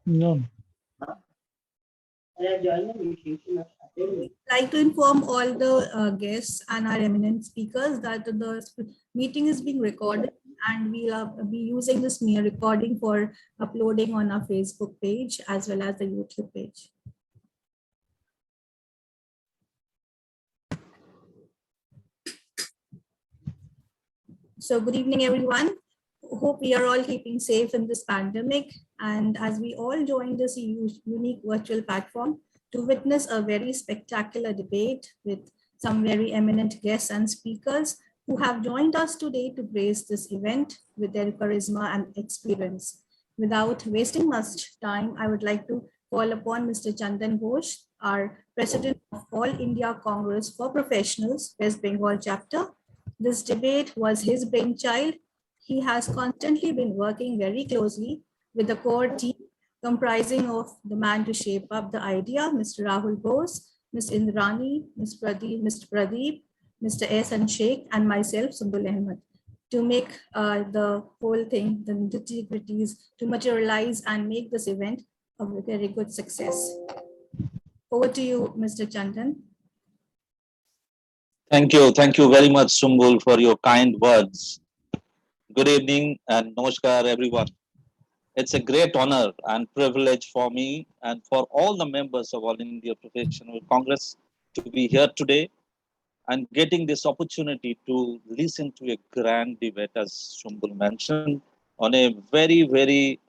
No. Like to inform all the guests and our eminent speakers that the meeting is being recorded, and we'll be using this mere recording for uploading on our Facebook page as well as the YouTube page. So good evening, everyone. Hope we are all keeping safe in this pandemic. And as we all join this unique virtual platform to witness a very spectacular debate with some very eminent guests and speakers who have joined us today to grace this event with their charisma and experience. Without wasting much time, I would like to call upon Mr. Chandan Ghosh, our President of All India Congress for Professionals, West Bengal chapter. This debate was his brainchild. He has constantly been working very closely with the core team comprising of the man to shape up the idea, Mr. Rahul Bose, Ms. Indrani, Mr. Pradeep, Mr. Ehsan Sheikh, and myself, Sundul Ahmed, to make the whole thing, the nitty-gritties, to materialize and make this event a very good success. Over to you, Mr. Chandan. Thank you. Thank you very much, Sumbul, for your kind words. Good evening and namaskar, everyone. It's a great honor and privilege for me and for all the members of All India Professional Congress to be here today and getting this opportunity to listen to a grand debate, as Sumbul mentioned, on a very, very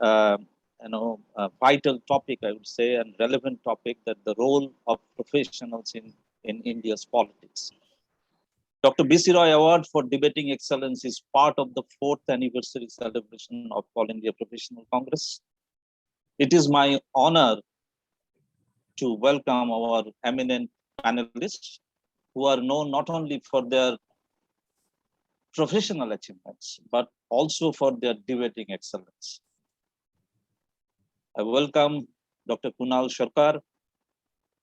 vital topic, I would say, and relevant topic, that the role of professionals in India's politics. Dr. B.C. Roy Award for Debating Excellence is part of the 4th anniversary celebration of All India Professional Congress. It is my honor to welcome our eminent panelists who are known not only for their professional achievements, but also for their debating excellence. I welcome Dr. Kunal Sharkar,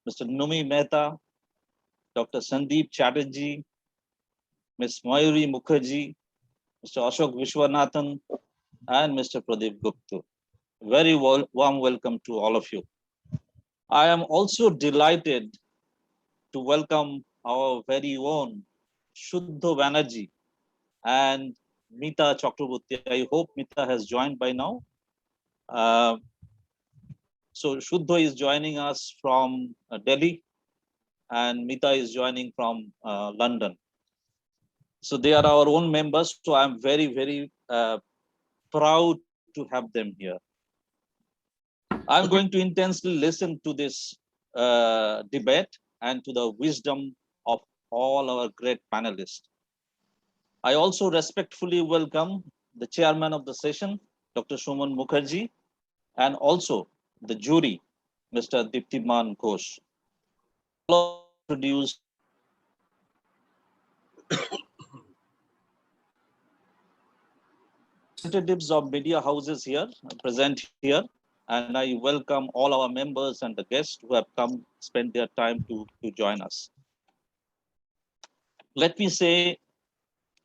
Mr. Numi Mehta, Dr. Sandeep Chatterjee, Ms. Mayuri Mukherjee, Mr. Ashok Vishwanathan, and Mr. Pradeep Gupta. Very warm welcome to all of you. I am also delighted to welcome our very own Shuddha Banerjee and Meeta Chakraborty. I hope Meeta has joined by now. So Shuddha is joining us from Delhi and Meeta is joining from London. So they are our own members. So I'm very, very proud to have them here. I'm going to intensely listen to this debate and to the wisdom of all our great panelists. I also respectfully welcome the chairman of the session, Dr. Suman Mukherjee, and also the jury, Mr. Diptiman Ghosh. All produced representatives of media houses here, present here, and I welcome all our members and the guests who have come spend their time to join us. Let me say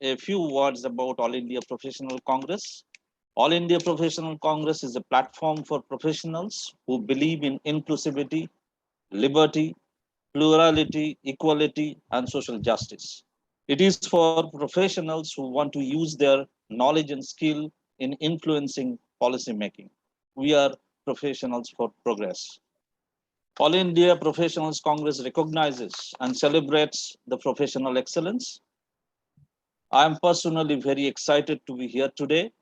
a few words about All India Professional Congress. All India Professional Congress is a platform for professionals who believe in inclusivity, liberty, plurality, equality, and social justice. It is for professionals who want to use their knowledge and skill in influencing policy making. We are professionals for progress. All India Professionals Congress recognizes and celebrates the professional excellence. I am personally very excited to be here today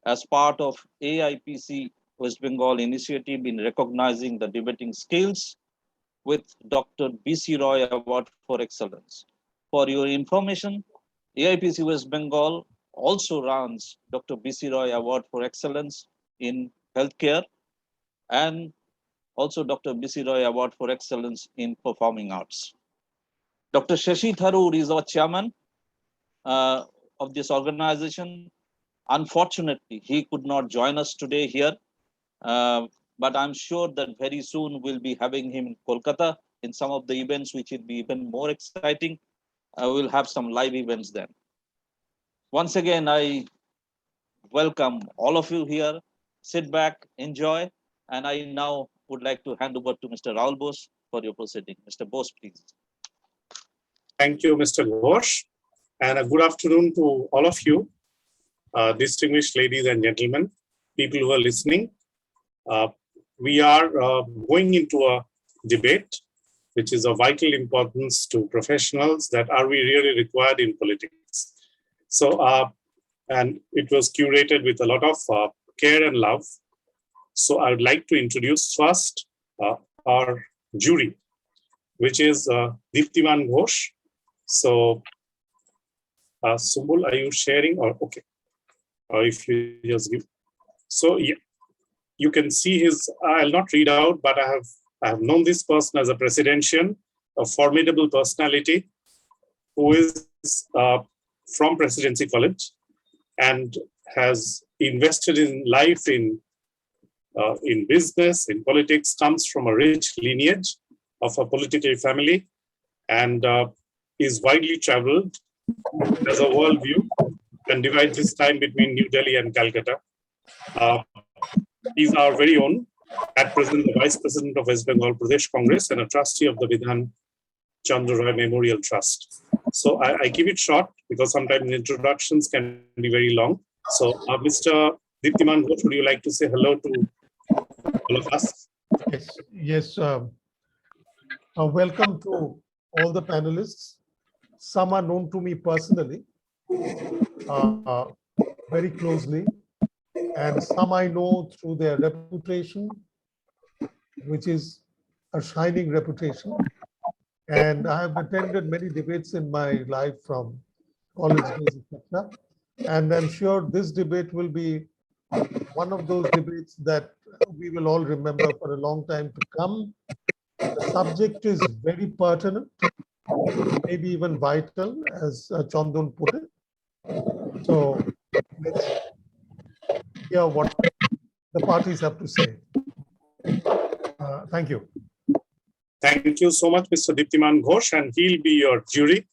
as part of AIPC West Bengal initiative in recognizing the debating skills with Dr. B.C. Roy Award for Excellence. For your information, AIPC West Bengal also runs Dr. B.C. Roy Award for Excellence in Healthcare and also Dr. B.C. Roy Award for Excellence in Performing Arts. Dr. Shashi Tharoor is our chairman of this organization. Unfortunately, he could not join us today here, but I'm sure that very soon we'll be having him in Kolkata in some of the events, which will be even more exciting. We'll have some live events then. Once again, I welcome all of you here. Sit back, enjoy, And I now would like to hand over to Mr. Rahul Bose for your proceeding. Mr. Bose, please. Thank you, Mr. Ghosh, and a good afternoon to all of you, distinguished ladies and gentlemen, people who are listening. We are going into a debate which is of vital importance to professionals that are we really required in politics. So, and it was curated with a lot of care and love. So I would like to introduce first our jury, which is Deeptiman Ghosh. So, Sumbul, are you sharing or okay? Or if you just give. So yeah, you can see his, I'll not read out, but I have known this person as a presidential, a formidable personality who is from Presidency College and has invested in life in business, in politics, comes from a rich lineage of a political family and is widely traveled, has a worldview and divides his time between New Delhi and Calcutta. He's our very own, at present the Vice President of West Bengal Pradesh Congress and a trustee of the Vidhan Chandra Roy Memorial Trust. So I keep it short because sometimes introductions can be very long. So Mr. Deeptiman Ghosh, would you like to say hello to all of us? Yes. Welcome to all the panelists. Some are known to me personally, very closely, and some I know through their reputation, which is a shining reputation. And I have attended many debates in my life from college days, etc. And I'm sure this debate will be one of those debates that we will all remember for a long time to come. The subject is very pertinent, maybe even vital, as Chandun put it. So let's hear what the parties have to say. Thank you. Thank you so much, Mr. Deeptiman Ghosh, and he'll be your jury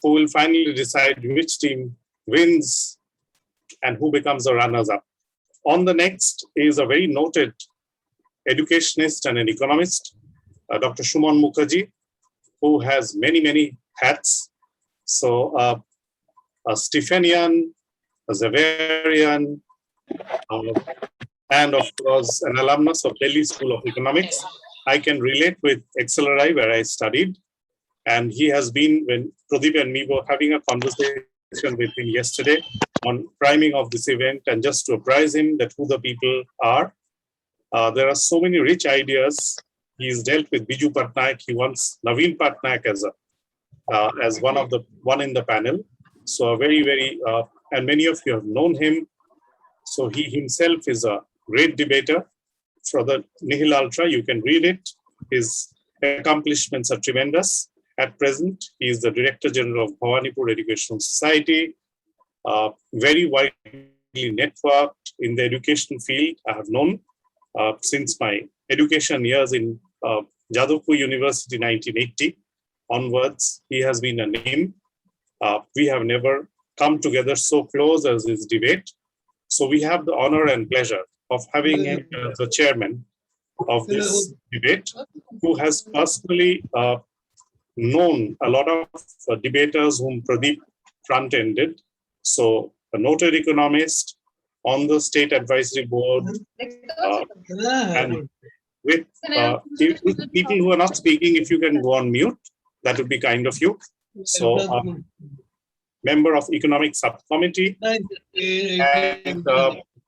who will finally decide which team wins and who becomes the runners-up. On the next is a very noted educationist and an economist, Dr. Shumon Mukherjee, who has many hats. So a Stephanian, a Xaverian, and of course an alumnus of Delhi School of Economics. I can relate with XLRI where I studied, and he has been, when Pradeep and me were having a conversation with him yesterday on priming of this event, and just to apprise him that who the people are. There are so many rich ideas. He's dealt with Biju Patnaik. He wants Naveen Patnaik as one in the panel. So a very and many of you have known him. So he himself is a great debater. For the Nihil Ultra, you can read it. His accomplishments are tremendous. At present, he is the Director General of Bhawanipur Educational Society. Very widely networked in the education field. I have known since my education years in Jadavpur University 1980 onwards. He has been a name. We have never come together so close as this debate. So we have the honor and pleasure of having him as the chairman of this debate, who has personally known a lot of debaters whom Pradeep front-ended. So a noted economist on the state advisory board, and with people who are not speaking, if you can go on mute, that would be kind of you. So member of economic subcommittee and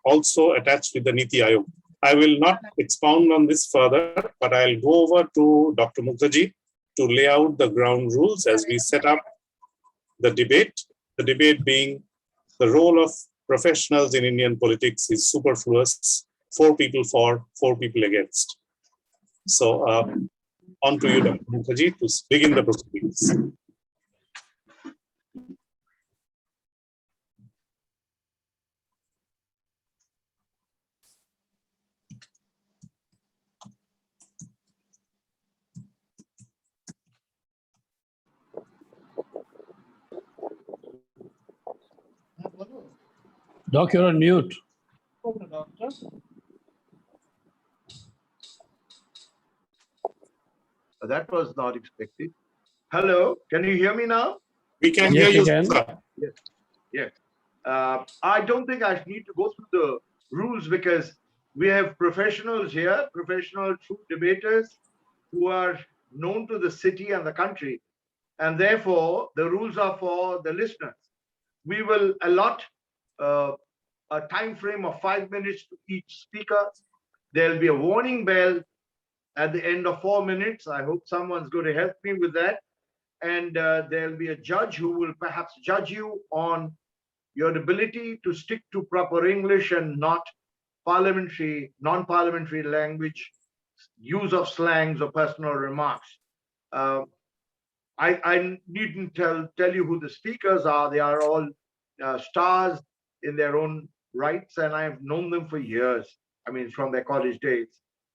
also attached with the Niti Aayog. I will not expound on this further, but I'll go over to Dr. Mukherjee to lay out the ground rules as we set up the debate. The debate being the role of professionals in Indian politics is superfluous, 4 people for, 4 people against. So on to you, Dr. Mukherjee, to begin the proceedings. Doc, you're on mute. That was not expected. Hello, can you hear me now? We can Yes, hear we you, can. sir. Yes. I don't think I need to go through the rules because we have professionals here, professional true debaters who are known to the city and the country. And therefore, the rules are for the listeners. We will allot a time frame of 5 minutes to each speaker. There'll be a warning bell at the end of 4 minutes. I hope someone's going to help me with that. And there'll be a judge who will perhaps judge you on your ability to stick to proper English and not parliamentary, non-parliamentary language, use of slangs or personal remarks. I needn't tell you who the speakers are. They are all stars in their own rights, and I've known them for years. I mean, from their college days.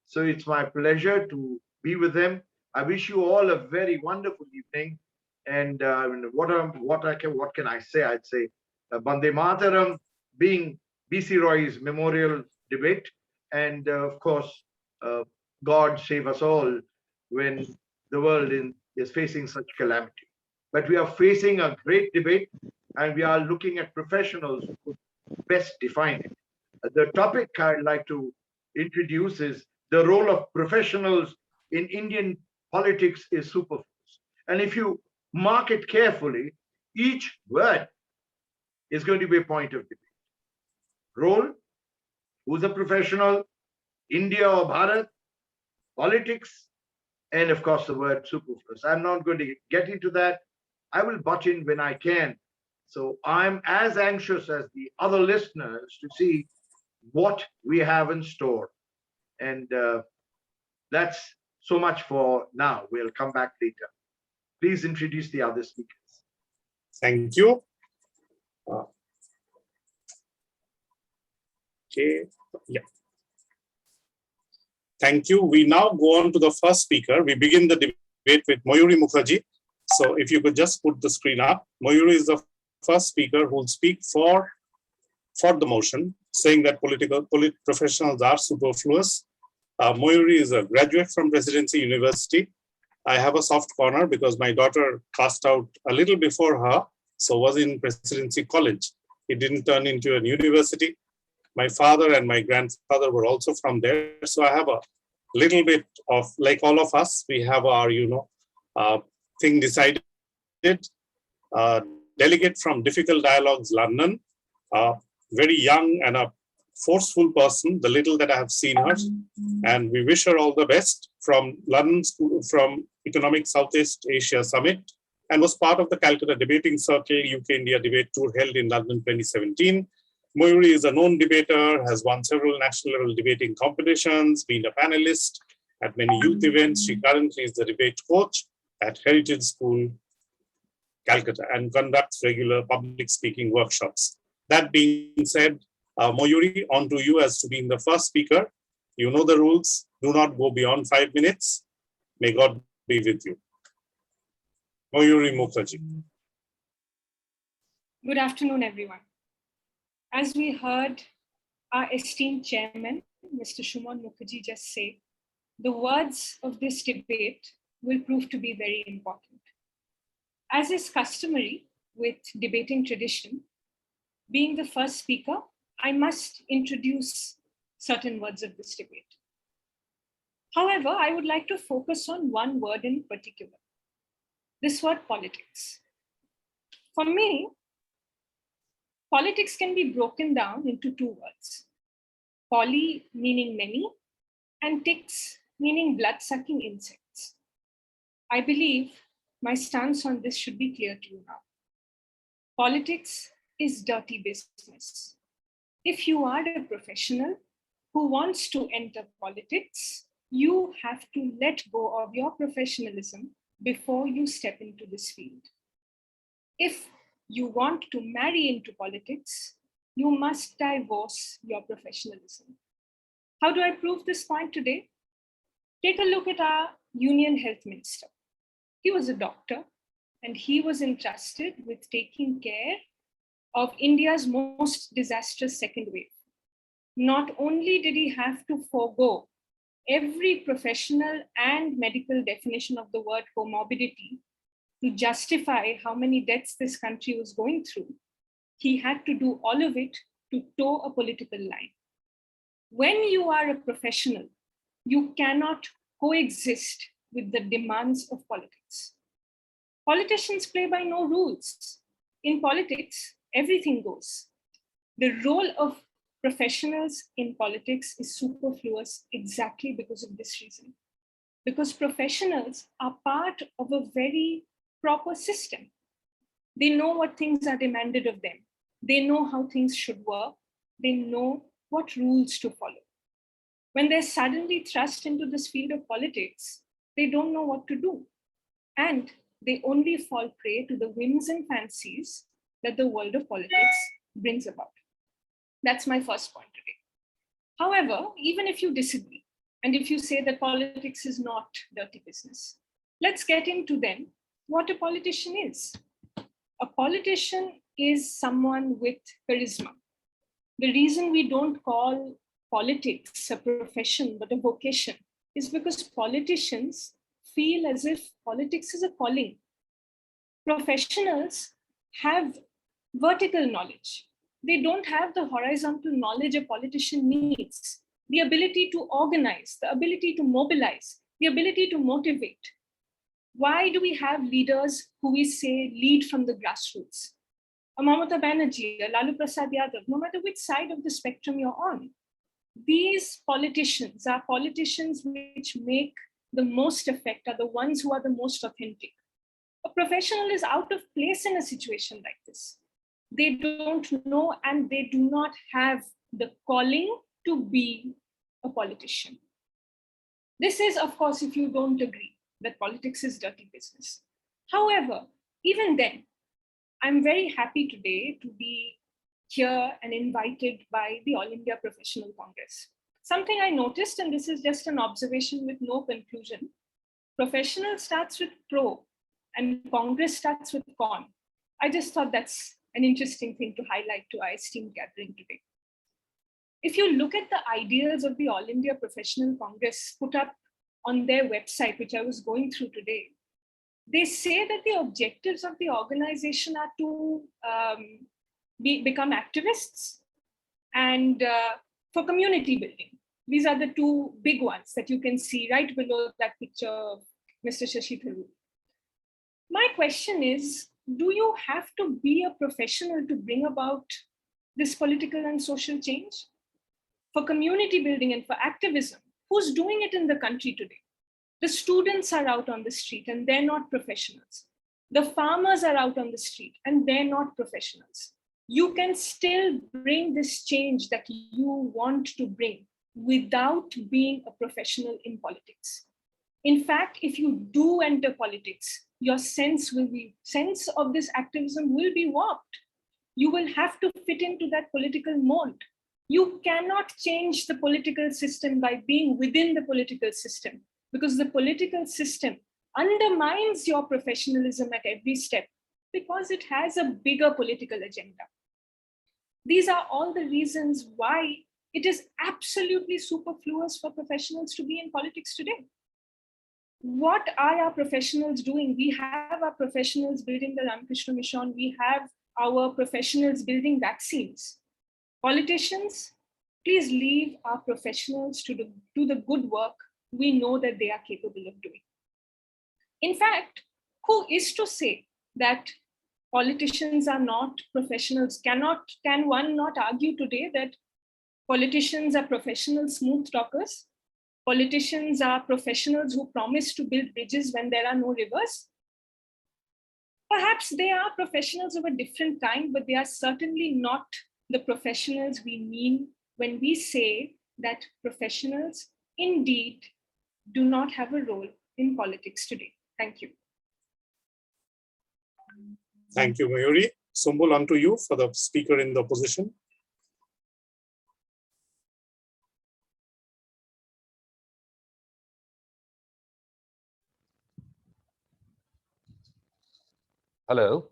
So it's my pleasure to be with them. I wish you all a very wonderful evening. And what can I say? I'd say Bande Mataram being BC Roy's memorial debate, and of course, God save us all when the world is facing such calamity. But we are facing a great debate, and we are looking at professionals who could best define it. The topic I'd like to introduce is the role of professionals in Indian politics is superfluous. And if you mark it carefully, each word is going to be a point of debate. Role, who's a professional, India or Bharat, politics, and of course the word superfluous. I'm not going to get into that. I will butt in when I can. So I'm as anxious as the other listeners to see what we have in store. And that's so much for now. We'll come back later. Please introduce the other speakers. Thank you. Okay, yeah. Thank you. We now go on to the first speaker. We begin the debate with Mayuri Mukherjee. So if you could just put the screen up. Mayuri is the first speaker who will speak for the motion, saying that political professionals are superfluous. Mayuri is a graduate from Presidency University. I have a soft corner because my daughter passed out a little before her, so was in Presidency College. It didn't turn into a university. My father and my grandfather were also from there. So I have a little bit of, like all of us, we have our, thing decided. Delegate from Difficult Dialogues, London, very young and a forceful person, the little that I have seen her. And we wish her all the best from London School, from Economic Southeast Asia Summit, and was part of the Calcutta Debating Circle UK-India Debate Tour held in London 2017. Mayuri is a known debater, has won several national level debating competitions, been a panelist at many youth events. She currently is the debate coach at Heritage School, Calcutta, and conducts regular public speaking workshops. That being said, Mayuri, on to you as to being the first speaker. You know the rules. Do not go beyond 5 minutes. May God be with you. Mayuri Mukherjee. Good afternoon, everyone. As we heard our esteemed chairman, Mr. Shumon Mukherjee, just say, the words of this debate will prove to be very important. As is customary with debating tradition, being the first speaker, I must introduce certain words of this debate. However, I would like to focus on one word in particular, this word politics. For me, politics can be broken down into two words, poly meaning many, and ticks meaning blood-sucking insects. I believe my stance on this should be clear to you now. Politics is dirty business. If you are a professional who wants to enter politics, you have to let go of your professionalism before you step into this field. If you want to marry into politics, you must divorce your professionalism. How do I prove this point today? Take a look at our Union Health Minister. He was a doctor and he was entrusted with taking care of India's most disastrous second wave. Not only did he have to forego every professional and medical definition of the word comorbidity to justify how many deaths this country was going through. He had to do all of it to toe a political line. When you are a professional, you cannot coexist with the demands of politics. Politicians play by no rules. In politics, everything goes. The role of professionals in politics is superfluous exactly because of this reason. Because professionals are part of a very proper system. They know what things are demanded of them. They know how things should work. They know what rules to follow. When they're suddenly thrust into this field of politics, they don't know what to do. And they only fall prey to the whims and fancies that the world of politics brings about. That's my first point today. However, even if you disagree, and if you say that politics is not dirty business, let's get into then what a politician is. A politician is someone with charisma. The reason we don't call politics a profession but a vocation is because politicians feel as if politics is a calling. Professionals have vertical knowledge. They don't have the horizontal knowledge a politician needs, the ability to organize, the ability to mobilize, the ability to motivate. Why do we have leaders who we say lead from the grassroots? A Mamata Banerjee, a Lalu Prasad Yadav, no matter which side of the spectrum you're on, these politicians are politicians which make the most effect, are the ones who are the most authentic. A professional is out of place in a situation like this. They don't know and they do not have the calling to be a politician. This is, of course, if you don't agree that politics is dirty business. However, even then, I'm very happy today to be here and invited by the All India Professional Congress. Something I noticed, and this is just an observation with no conclusion, professional starts with pro and Congress starts with con. I just thought that's an interesting thing to highlight to our esteemed gathering today. If you look at the ideals of the All India Professional Congress put up on their website, which I was going through today, they say that the objectives of the organization are to become activists and for community building. These are the two big ones that you can see right below that picture of Mr. Shashi Tharoor. My question is, do you have to be a professional to bring about this political and social change? For community building and for activism, who's doing it in the country today? The students are out on the street and they're not professionals. The farmers are out on the street and they're not professionals. You can still bring this change that you want to bring without being a professional in politics. In fact, if you do enter politics, your sense of this activism will be warped. You will have to fit into that political mold. You cannot change the political system by being within the political system, because the political system undermines your professionalism at every step because it has a bigger political agenda. These are all the reasons why it is absolutely superfluous for professionals to be in politics today. What are our professionals doing? We have our professionals building the Ramakrishna Mission. We have our professionals building vaccines. Politicians, please leave our professionals to do the good work we know that they are capable of doing. In fact, who is to say that politicians are not professionals? Can one not argue today that politicians are professional smooth talkers? Politicians are professionals who promise to build bridges when there are no rivers? Perhaps they are professionals of a different kind, but they are certainly not the professionals we mean when we say that professionals indeed do not have a role in politics today. Thank you. Thank you, Mayuri. Sumbul, on to you for the speaker in the opposition. Hello.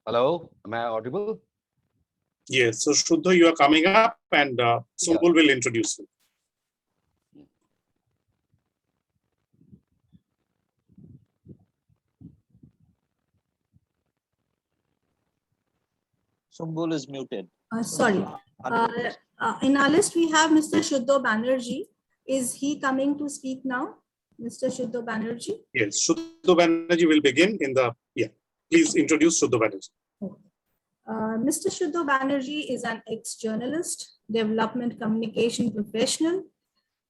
Hello, am I audible? Yes, so Shuddha, you are coming up and Sumbul will introduce you. Sumbul is muted. Sorry. In our list, we have Mr. Shuddho Banerjee. Is he coming to speak now? Mr. Shuddho Banerjee? Yes, Shuddho Banerjee will begin in the, please introduce Shuddho Banerjee. Mr. Shuddho Banerjee is an ex-journalist, development communication professional,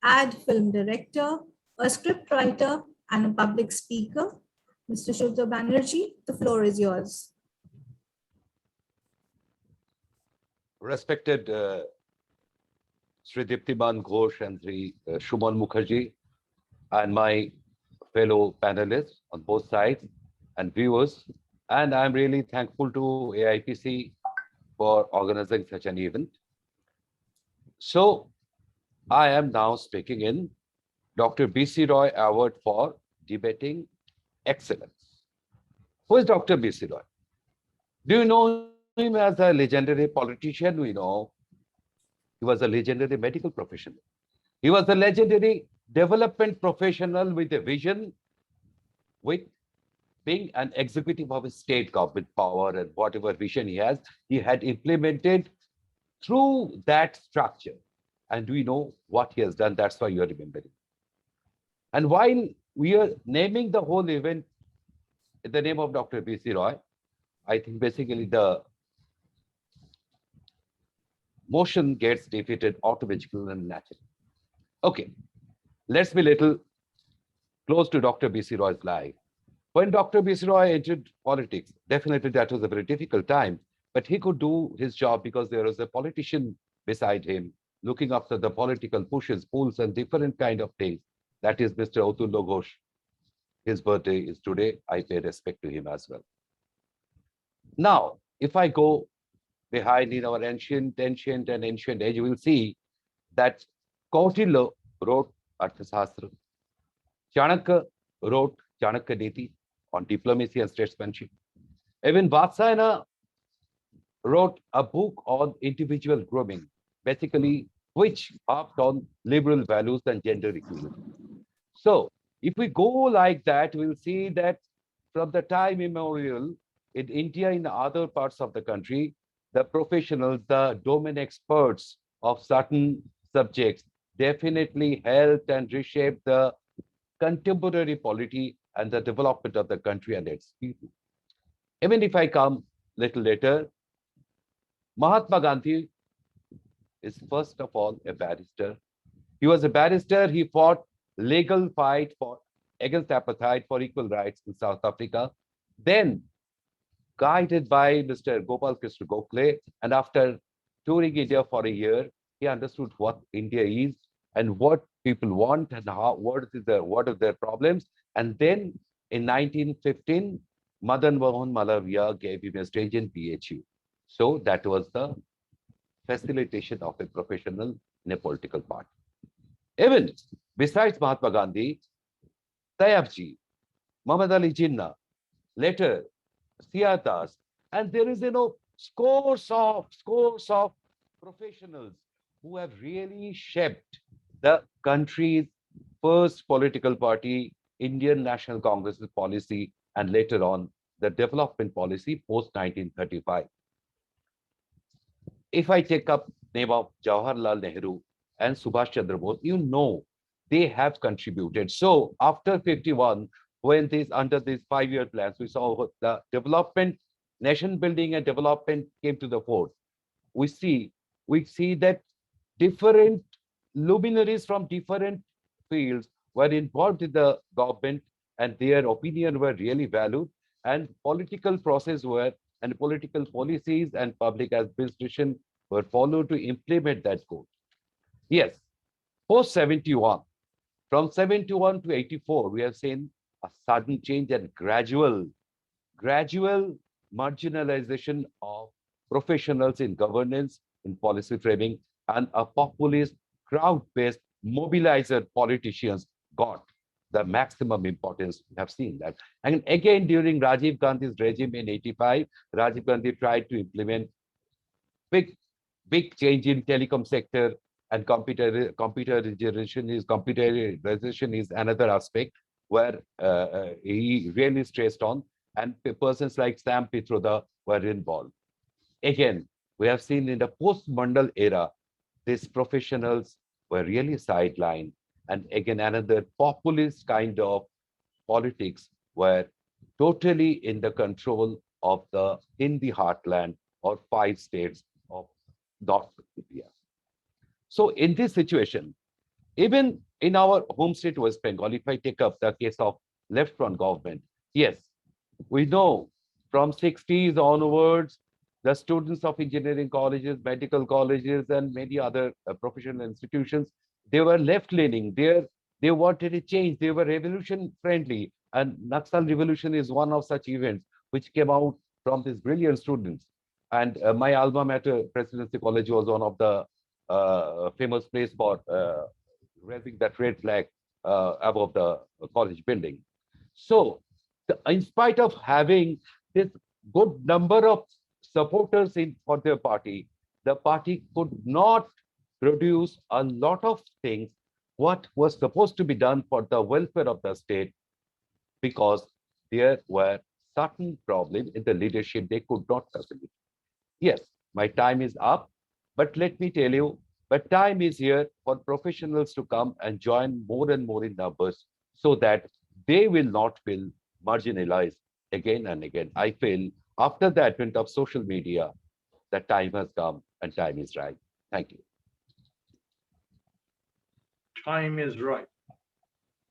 ad film director, a script writer, and a public speaker. Mr. Shuddho Banerjee, the floor is yours. Respected Sri Diptiman Ghosh and Sri Shuman Mukherjee and my fellow panelists on both sides and viewers. And I'm really thankful to AIPC for organizing such an event. So I am now speaking in Dr. B.C. Roy Award for Debating Excellence. Who is Dr. B.C. Roy? Do you know him as a legendary politician? We know he was a legendary medical professional. He was a legendary development professional with a vision, with being an executive of a state government power, and whatever vision he has, he had implemented through that structure. And we know what he has done. That's why you are remembering. And while we are naming the whole event in the name of Dr. B.C. Roy, I think basically the motion gets defeated automatically and naturally. Okay, let's be little close to Dr. B.C. Roy's life. When Dr. B.C. Roy entered politics, definitely that was a very difficult time, but he could do his job because there was a politician beside him looking after the political pushes, pulls, and different kind of things. That is Mr. Otullo Ghosh. His birthday is today. I pay respect to him as well. Now, if I go behind in our ancient age, you will see that Kautilya wrote Arthashastra. Chanakya wrote Chanakya Niti on diplomacy and statesmanship. Even Vatsayana wrote a book on individual grooming, basically which harped on liberal values and gender equality. So if we go like that, we'll see that from the time immemorial in India, in other parts of the country, the professionals, the domain experts of certain subjects definitely helped and reshaped the contemporary polity and the development of the country and its people. Even if I come little later, Mahatma Gandhi is first of all a barrister. He was a barrister. He fought legal fight against apartheid for equal rights in South Africa. Then, guided by Mr. Gopal Krishna Gokhale, and after touring India for a year, he understood what India is and what people want and what are their problems. And then in 1915, Madan Mohan Malaviya gave him a stage in PHU. So that was the facilitation of a professional in a political party. Even besides Mahatma Gandhi, Tayabji, Muhammad Ali Jinnah, later Siya Das, and there is scores of professionals who have really shaped the country's first political party, Indian National Congress's policy, and later on the development policy post 1935. If I take up name of Jawaharlal Nehru and Subhash Chandra Bose, they have contributed. So after 51, when under these 5-year plans, we saw the development, nation building and development came to the fore. We see that different luminaries from different fields were involved in the government, and their opinion were really valued, and political process and political policies and public administration were followed to implement that goal. Yes, post 71, from 71 to 84, we have seen a sudden change and gradual marginalization of professionals in governance, in policy framing, and a populist, crowd-based mobilizer politicians got the maximum importance. We have seen that. And again, during Rajiv Gandhi's regime in 85, Rajiv Gandhi tried to implement big change in telecom sector, and computerization is another aspect where he really stressed on, and persons like Sam Pitroda were involved. Again, we have seen in the post-Mandal era, these professionals were really sidelined. And again, another populist kind of politics were totally in the control of the Hindi heartland or 5 states of North India. So in this situation, even in our home state West Bengal, if I take up the case of left front government, yes, we know from 60s onwards, the students of engineering colleges, medical colleges, and many other professional institutions, they were left-leaning. They wanted a change. They were revolution-friendly. And Naxal Revolution is one of such events which came out from these brilliant students. And my alma mater, Presidency College, was one of the famous place for raising that red flag above the college building. So, in spite of having this good number of supporters for their party, the party could not produce a lot of things what was supposed to be done for the welfare of the state, because there were certain problems in the leadership they could not facilitate. Yes, my time is up, but let me tell you, the time is here for professionals to come and join more and more in numbers so that they will not feel marginalized again and again. I feel after the advent of social media, the time has come and time is right. Thank you. Time is right.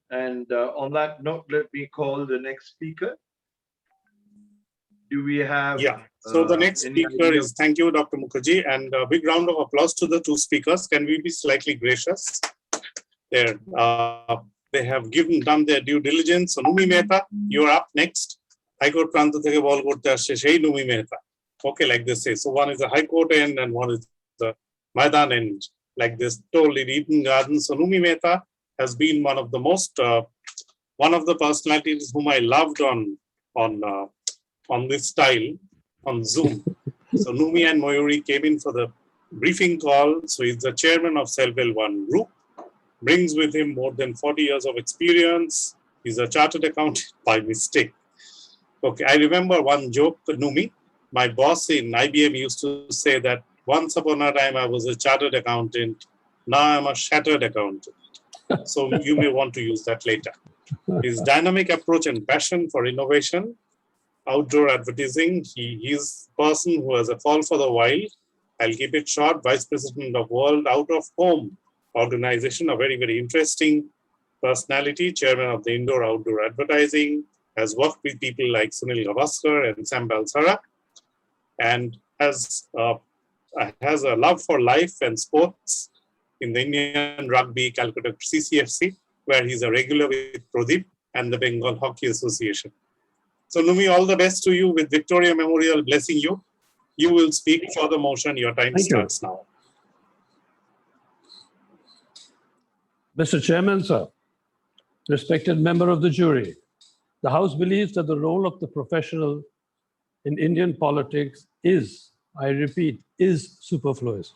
And on that note, let me call the next speaker. Do we have? Yeah. So the next speaker is, thank you, Dr. Mukherjee, and a big round of applause to the 2 speakers. Can we be slightly gracious? There, they have done their due diligence. So Numi Mehta, you are up next. High Court Pranta theke ball korte asche sei Numi Mehta. Okay, like this say. So one is the High Court end and one is the Maidan end. Like this, totally Eden Garden. So Numi Mehta has been one of the most, one of the personalities whom I loved on this style on Zoom. So Numi and Mayuri came in for the briefing call. So he's the chairman of Selvel One Group, brings with him more than 40 years of experience. He's a chartered accountant by mistake. Okay, I remember one joke, Numi. My boss in IBM used to say that once upon a time I was a chartered accountant. Now I'm a shattered accountant. So you may want to use that later. His dynamic approach and passion for innovation, outdoor advertising. He is a person who has a fall for the wild. I'll keep it short. Vice President of World Out of Home Organization, a very, very interesting personality, chairman of the Indoor Outdoor Advertising, has worked with people like Sunil Gavaskar and Sam Balsara, and has a love for life and sports in the Indian Rugby Calcutta CCFC, where he's a regular with Pradeep and the Bengal Hockey Association. So Numi, all the best to you with Victoria Memorial blessing you. You will speak for the motion. Your time starts now. Mr. Chairman, sir, respected member of the jury, the House believes that the role of the professional in Indian politics is, I repeat, is superfluous.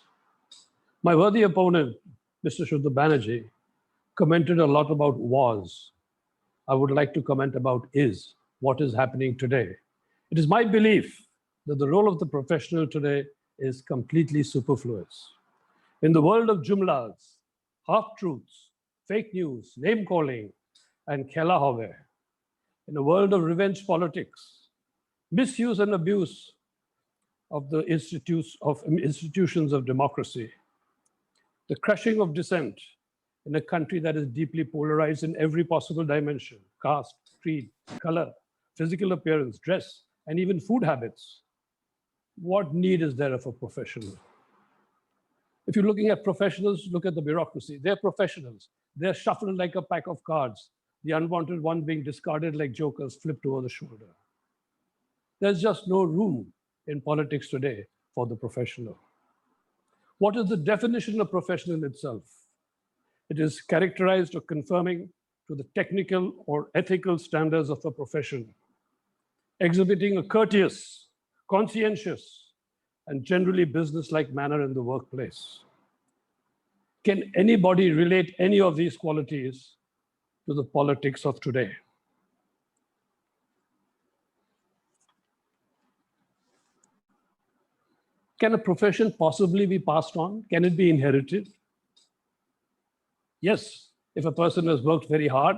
My worthy opponent, Mr. Shuddha Banerjee, commented a lot about was. I would like to comment about is, what is happening today. It is my belief that the role of the professional today is completely superfluous. In the world of jumlas, half-truths, fake news, name-calling, and khela hobe, in a world of revenge politics, misuse and abuse of the institutions of democracy, the crushing of dissent in a country that is deeply polarized in every possible dimension, caste, creed, color, physical appearance, dress, and even food habits. What need is there of a professional? If you're looking at professionals, look at the bureaucracy. They're professionals. They're shuffled like a pack of cards, the unwanted one being discarded like jokers flipped over the shoulder. There's just no room in politics today for the professional. What is the definition of professional itself? It is characterized or conforming to the technical or ethical standards of a profession, exhibiting a courteous, conscientious, and generally business-like manner in the workplace. Can anybody relate any of these qualities to the politics of today? Can a profession possibly be passed on? Can it be inherited? Yes, if a person has worked very hard,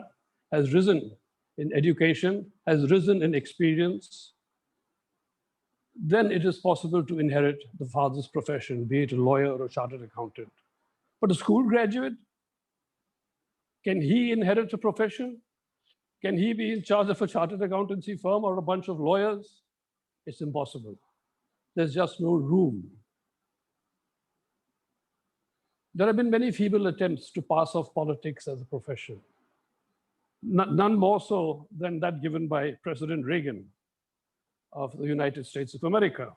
has risen in education, has risen in experience, then it is possible to inherit the father's profession, be it a lawyer or a chartered accountant. But a school graduate, can he inherit a profession? Can he be in charge of a chartered accountancy firm or a bunch of lawyers? It's impossible. There's just no room. There have been many feeble attempts to pass off politics as a profession. None more so than that given by President Reagan of the United States of America.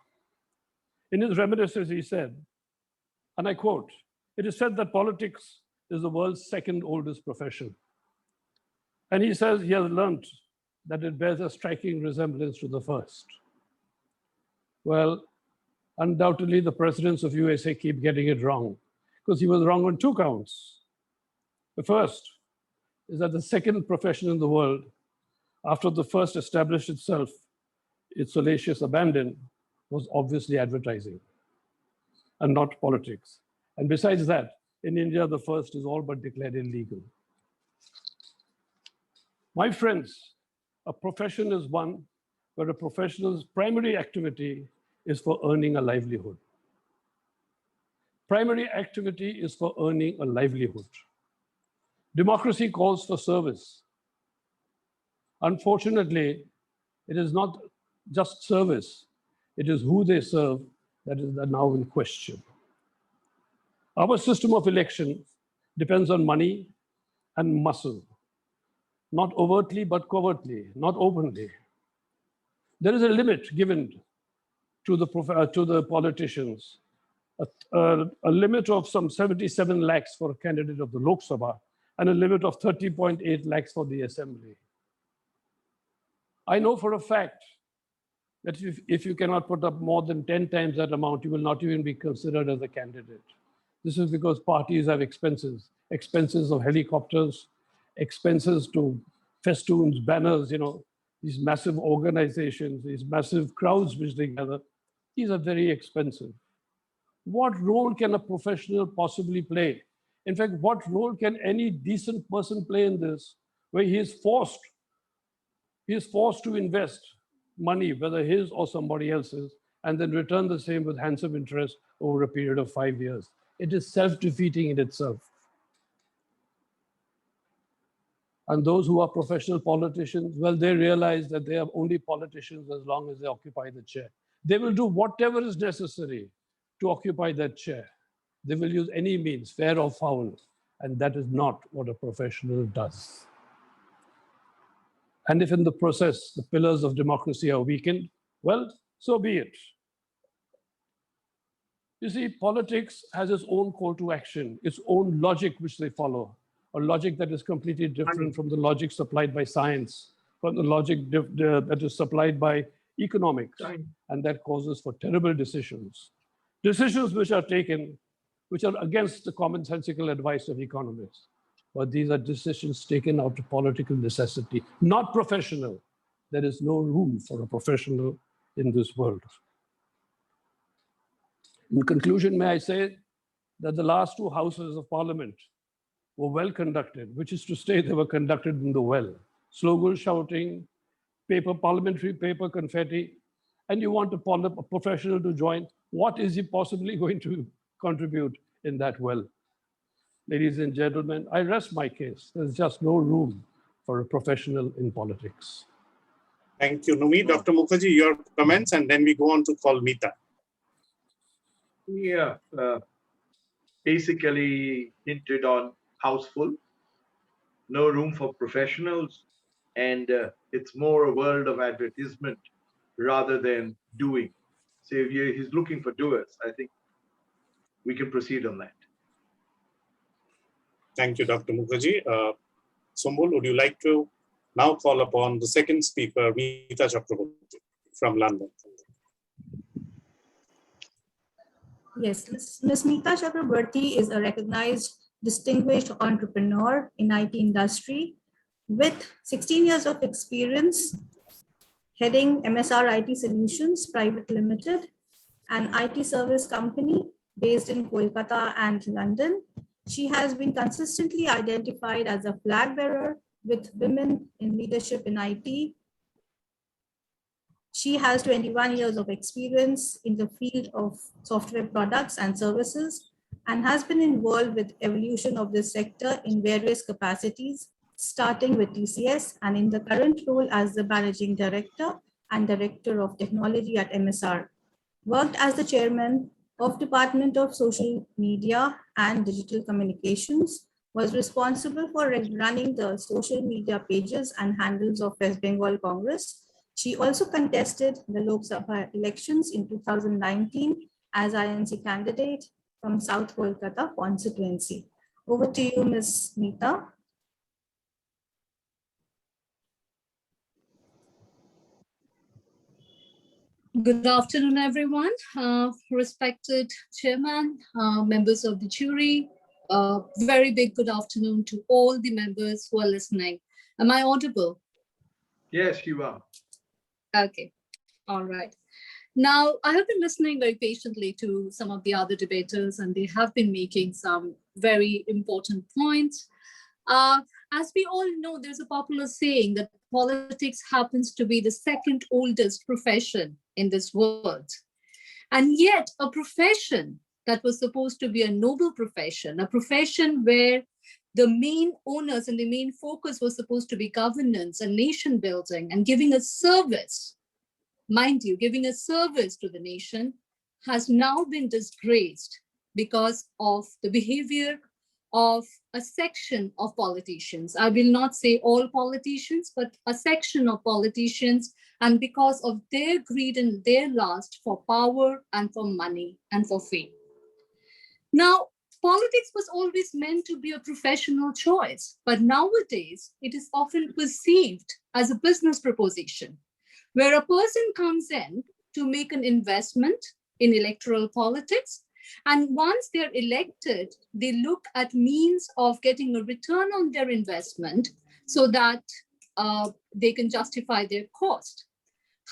In his reminiscences, he said, and I quote, "It is said that politics is the world's second oldest profession." And he says he has learned that it bears a striking resemblance to the first. Well, undoubtedly, the presidents of USA keep getting it wrong, because he was wrong on two counts. The first is that the second profession in the world, after the first established itself, its salacious abandon, was obviously advertising and not politics. And besides that, in India, the first is all but declared illegal. My friends, a profession is one where a professional's primary activity is for earning a livelihood. Primary activity is for earning a livelihood. Democracy calls for service. Unfortunately, it is not just service, it is who they serve that is now in question. Our system of election depends on money and muscle, not overtly, but covertly, not openly. There is a limit given to the politicians, a limit of some 77 lakhs for a candidate of the Lok Sabha and a limit of 30.8 lakhs for the assembly. I know for a fact that if you cannot put up more than 10 times that amount, you will not even be considered as a candidate. This is because parties have expenses of helicopters, expenses to festoons, banners, these massive organizations, these massive crowds which they gather. These are very expensive. What role can a professional possibly play? In fact, what role can any decent person play in this, where he is forced to invest money, whether his or somebody else's, and then return the same with handsome interest over a period of 5 years? It is self-defeating in itself. And those who are professional politicians, well, they realize that they are only politicians as long as they occupy the chair. They will do whatever is necessary to occupy that chair. They will use any means, fair or foul, and that is not what a professional does. And if in the process the pillars of democracy are weakened, well, so be it. You see, politics has its own call to action, its own logic which they follow, a logic that is completely different from the logic supplied by science, from the logic that is supplied by economics, and that causes for terrible decisions. Decisions which are taken, which are against the commonsensical advice of economists. But these are decisions taken out of political necessity, not professional. There is no room for a professional in this world. In conclusion, may I say that the last two houses of parliament were well conducted, which is to say they were conducted in the well. Slogan shouting, parliamentary paper confetti, and you want a professional to join, what is he possibly going to contribute in that well? Ladies and gentlemen, I rest my case. There's just no room for a professional in politics. Thank you, Numi. Dr. Mukherjee, your comments, and then we go on to call Meeta. Yeah, basically hinted on houseful, no room for professionals, and it's more a world of advertisement rather than doing. So if he's looking for doers, I think we can proceed on that. Thank you, Dr. Mukherjee. Sombul, would you like to now call upon the second speaker, Meeta Chakraborty from London? Yes, Ms. Meeta Chakraborty is a recognized distinguished entrepreneur in IT industry with 16 years of experience heading MSR IT Solutions Private Limited an IT service company based in Kolkata and London. She has been consistently identified as a flag bearer with women in leadership in IT. She has 21 years of experience in the field of software products and services and has been involved with evolution of this sector in various capacities, starting with TCS and in the current role as the Managing Director and Director of Technology at MSR. Worked as the Chairman of Department of Social Media and Digital Communications, was responsible for running the social media pages and handles of West Bengal Congress. She also contested the Lok Sabha elections in 2019 as INC candidate from South Kolkata constituency. Over to you, Ms. Meeta. Good afternoon, everyone. Respected chairman, members of the jury, very big good afternoon to all the members who are listening. Am I audible? Yes, you are. Okay, all right. Now, I have been listening very patiently to some of the other debaters, and they have been making some very important points. As we all know, there's a popular saying that politics happens to be the second oldest profession in this world. And yet a profession that was supposed to be a noble profession, a profession where the main owners and the main focus was supposed to be governance and nation building and giving a service, mind you, giving a service to the nation, has now been disgraced because of the behavior of a section of politicians. I will not say all politicians, but a section of politicians, and because of their greed and their lust for power and for money and for fame. Now, politics was always meant to be a professional choice, but nowadays it is often perceived as a business proposition, where a person comes in to make an investment in electoral politics. And once they're elected, they look at means of getting a return on their investment so that they can justify their cost.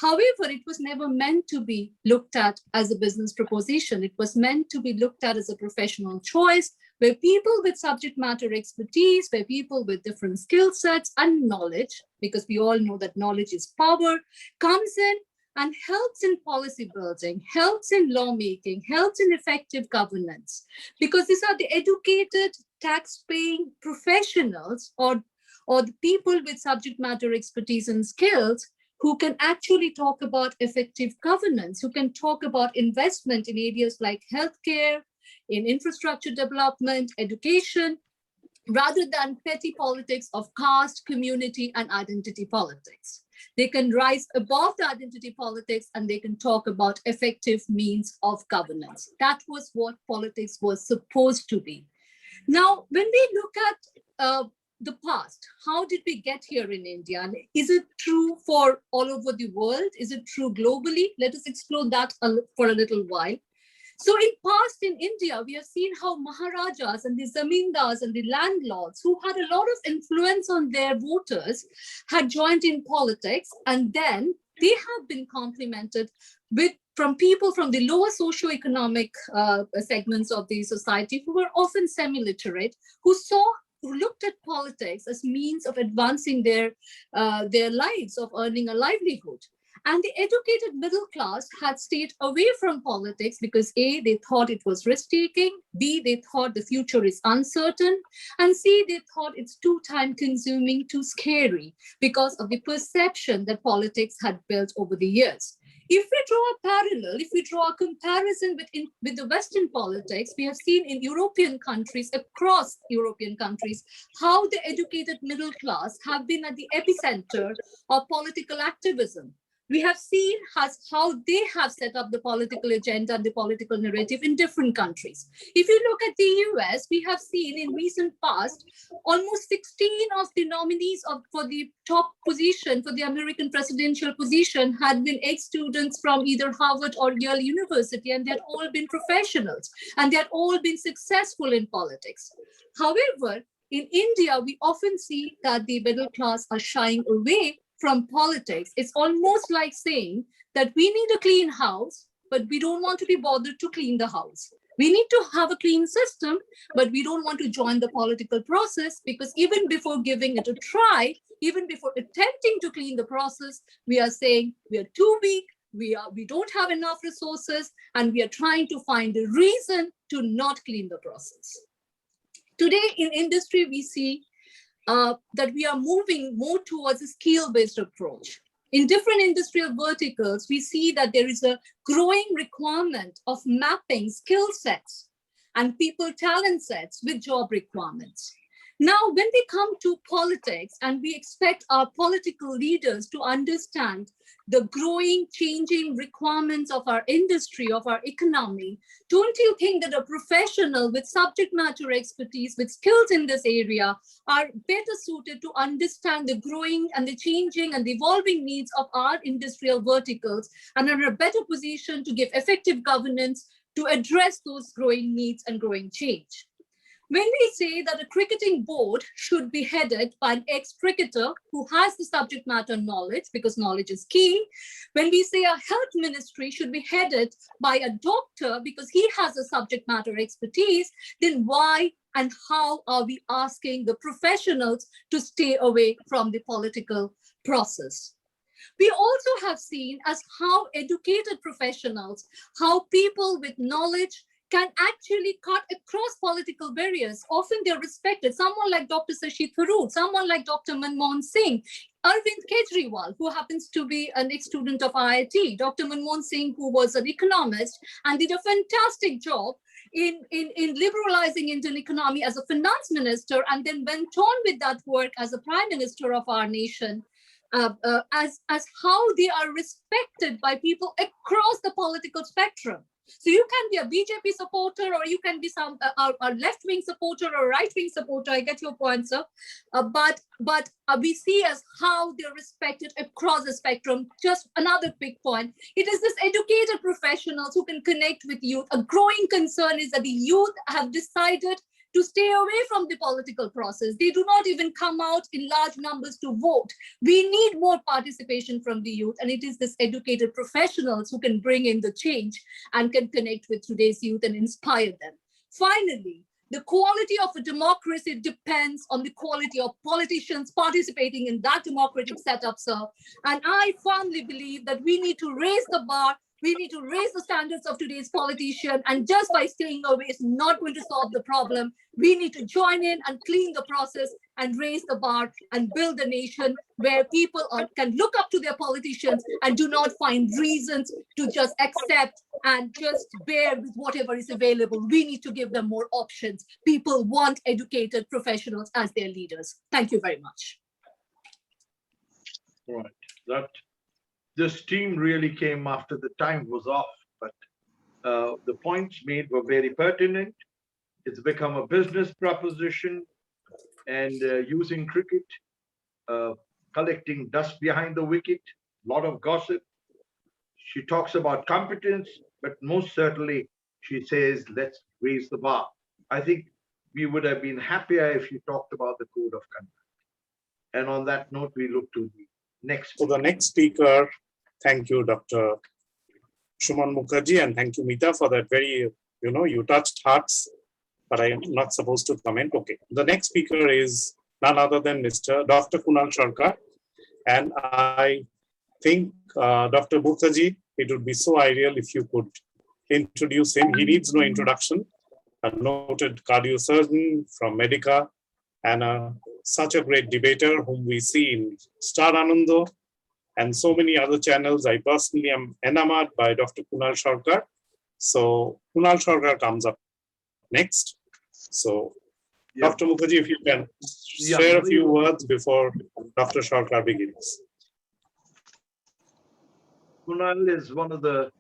However, it was never meant to be looked at as a business proposition. It was meant to be looked at as a professional choice, where people with subject matter expertise, where people with different skill sets and knowledge, because we all know that knowledge is power, comes in and helps in policy building, helps in lawmaking, helps in effective governance, because these are the educated, tax-paying professionals or the people with subject matter expertise and skills who can actually talk about effective governance, who can talk about investment in areas like healthcare, in infrastructure development, education, rather than petty politics of caste, community, and identity politics. They can rise above the identity politics and they can talk about effective means of governance. That was what politics was supposed to be. Now, when we look at the past, how did we get here in India? And is it true for all over the world? Is it true globally? Let us explore that for a little while. So in past in India, we have seen how Maharajas and the Zamindars and the landlords who had a lot of influence on their voters had joined in politics, and then they have been complemented from people from the lower socioeconomic segments of the society who were often semi-literate, who looked at politics as means of advancing their lives, of earning a livelihood. And the educated middle class had stayed away from politics because A, they thought it was risk-taking, B, they thought the future is uncertain, and C, they thought it's too time-consuming, too scary because of the perception that politics had built over the years. If we draw a parallel, if we draw a comparison with the Western politics, we have seen in European countries, across European countries, how the educated middle class have been at the epicenter of political activism. We have seen how they have set up the political agenda and the political narrative in different countries. If you look at the US, we have seen in recent past, almost 16 of the nominees for the top position, for the American presidential position, had been ex-students from either Harvard or Yale University, and they had all been professionals, and they had all been successful in politics. However, in India, we often see that the middle class are shying away from politics. It's almost like saying that we need a clean house, but we don't want to be bothered to clean the house. We need to have a clean system, but we don't want to join the political process, because even before giving it a try, even before attempting to clean the process, we are saying we are too weak, we don't have enough resources, and we are trying to find a reason to not clean the process. Today in industry, we see that we are moving more towards a skill-based approach. In different industrial verticals, we see that there is a growing requirement of mapping skill sets and people talent sets with job requirements. Now, when we come to politics and we expect our political leaders to understand the growing, changing requirements of our industry, of our economy, don't you think that a professional with subject matter expertise, with skills in this area, are better suited to understand the growing and the changing and the evolving needs of our industrial verticals, and are in a better position to give effective governance to address those growing needs and growing change? When we say that a cricketing board should be headed by an ex-cricketer who has the subject matter knowledge, because knowledge is key, when we say a health ministry should be headed by a doctor because he has a subject matter expertise, then why and how are we asking the professionals to stay away from the political process? We also have seen as how educated professionals, how people with knowledge can actually cut across political barriers. Often they're respected. Someone like Dr. Shashi Tharoor, someone like Dr. Manmohan Singh, Arvind Kejriwal, who happens to be an ex-student of IIT, Dr. Manmohan Singh, who was an economist and did a fantastic job in liberalizing Indian economy as a finance minister, and then went on with that work as a prime minister of our nation. As how they are respected by people across the political spectrum. So you can be a BJP supporter, or you can be a left-wing supporter or right-wing supporter. I get your point, sir. But we see as how they're respected across the spectrum. Just another quick point. It is this educated professionals who can connect with youth. A growing concern is that the youth have decided to stay away from the political process. They do not even come out in large numbers to vote. We need more participation from the youth, and it is this educated professionals who can bring in the change and can connect with today's youth and inspire them. Finally, the quality of a democracy depends on the quality of politicians participating in that democratic setup, sir. And I firmly believe that we need to raise the bar. We need to raise the standards of today's politician, and just by staying away is not going to solve the problem. We need to join in and clean the process and raise the bar and build a nation where people can look up to their politicians and do not find reasons to just accept and just bear with whatever is available. We need to give them more options. People want educated professionals as their leaders. Thank you very much. Right. This team really came after the time was off, but the points made were very pertinent. It's become a business proposition, and using cricket, collecting dust behind the wicket, a lot of gossip. She talks about competence, but most certainly she says, let's raise the bar. I think we would have been happier if she talked about the code of conduct. And on that note, we look to the next. So the next speaker, thank you, Dr. Shuman Mukherjee, and thank you, Meeta, for that very, you touched hearts, but I am not supposed to comment. Okay. The next speaker is none other than Dr. Kunal Sarkar. And I think, Dr. Mukherjee, it would be so ideal if you could introduce him. He needs no introduction. A noted cardiosurgeon from Medica, and such a great debater whom we see in Star Anando and so many other channels. I personally am enamored by Dr. Kunal Sarkar. So Kunal Sarkar comes up next. So yeah. Dr. Mukherjee, if you can share a few words before Dr. Sarkar begins. Kunal is one of the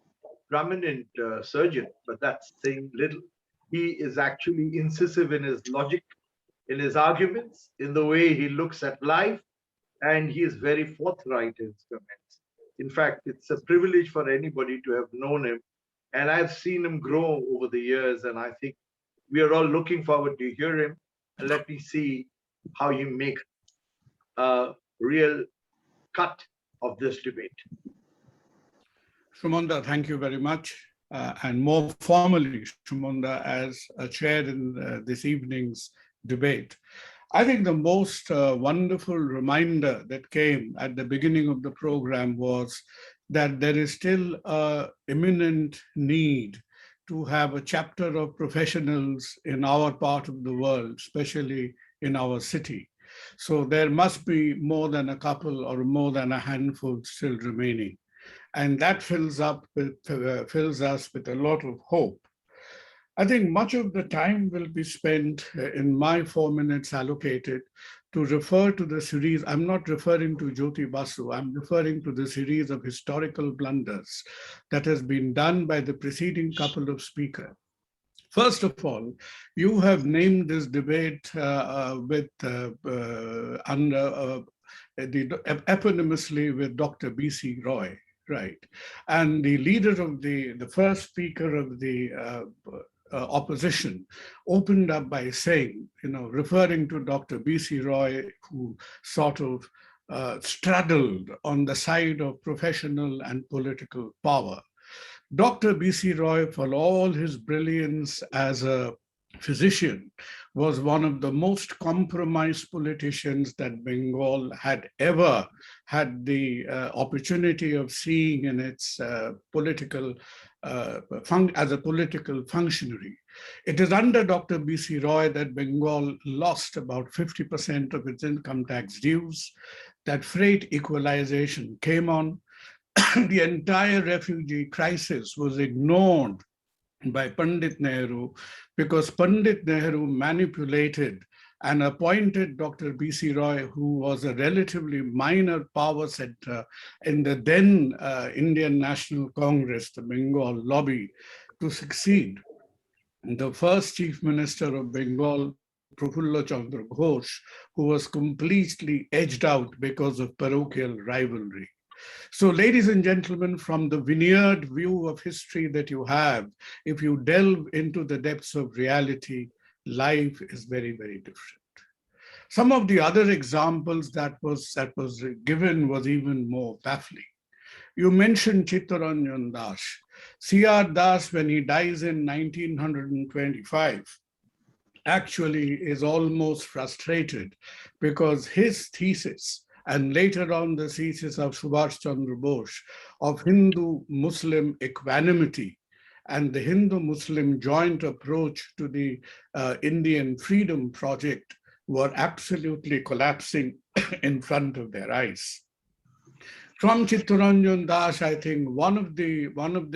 prominent surgeons, but that's saying little. He is actually incisive in his logic, in his arguments, in the way he looks at life, and he is very forthright in his comments. In fact, it's a privilege for anybody to have known him, and I've seen him grow over the years, and I think we are all looking forward to hear him. And let me see how you make a real cut of this debate. Shumanda, thank you very much. And more formally, Shumanda, as a chair in this evening's debate. I think the most wonderful reminder that came at the beginning of the program was that there is still an imminent need to have a chapter of professionals in our part of the world, especially in our city. So there must be more than a couple or more than a handful still remaining. And that fills us with a lot of hope. I think much of the time will be spent in my 4 minutes allocated to refer to the series. I'm not referring to Jyoti Basu, I'm referring to the series of historical blunders that has been done by the preceding couple of speakers. First of all, you have named this debate eponymously with Dr. B.C. Roy, right? And the leader of the first speaker of the opposition opened up by saying, referring to Dr. B.C. Roy, who sort of straddled on the side of professional and political power. Dr. B.C. Roy, for all his brilliance as a physician, was one of the most compromised politicians that Bengal had ever had the opportunity of seeing in its as a political functionary. It is under Dr. B.C. Roy that Bengal lost about 50% of its income tax dues, that freight equalization came on. The entire refugee crisis was ignored by Pandit Nehru because Pandit Nehru manipulated and appointed Dr. B.C. Roy, who was a relatively minor power center in the then Indian National Congress, the Bengal lobby, to succeed. The first Chief Minister of Bengal, Prafulla Chandra Ghosh, who was completely edged out because of parochial rivalry. So, ladies and gentlemen, from the veneered view of history that you have, if you delve into the depths of reality, life is very, very different. Some of the other examples that was given was even more baffling. You mentioned Chittaranjan Das. C.R. Das, when he dies in 1925, actually is almost frustrated because his thesis, and later on the thesis of Subhash Chandra Bose, of Hindu-Muslim equanimity and the Hindu-Muslim joint approach to the Indian freedom project were absolutely collapsing in front of their eyes. From Chittaranjan Das, I think one of the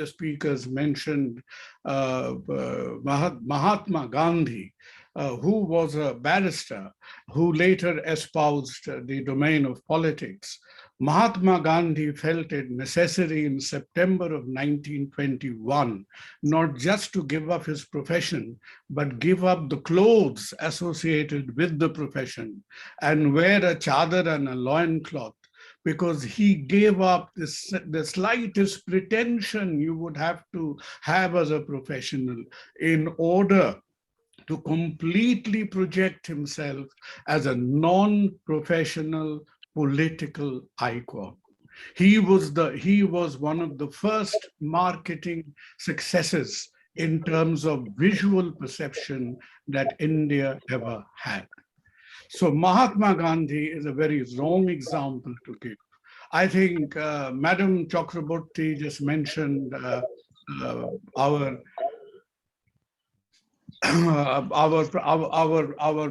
speakers mentioned Mahatma Gandhi, who was a barrister, who later espoused the domain of politics. Mahatma Gandhi felt it necessary in September of 1921, not just to give up his profession, but give up the clothes associated with the profession and wear a chadar and a loincloth, because he gave up the slightest pretension you would have to have as a professional in order to completely project himself as a non-professional political icon. He was one of the first marketing successes in terms of visual perception that India ever had. So Mahatma Gandhi is a very wrong example to give. I think Madam Chakraborty just mentioned our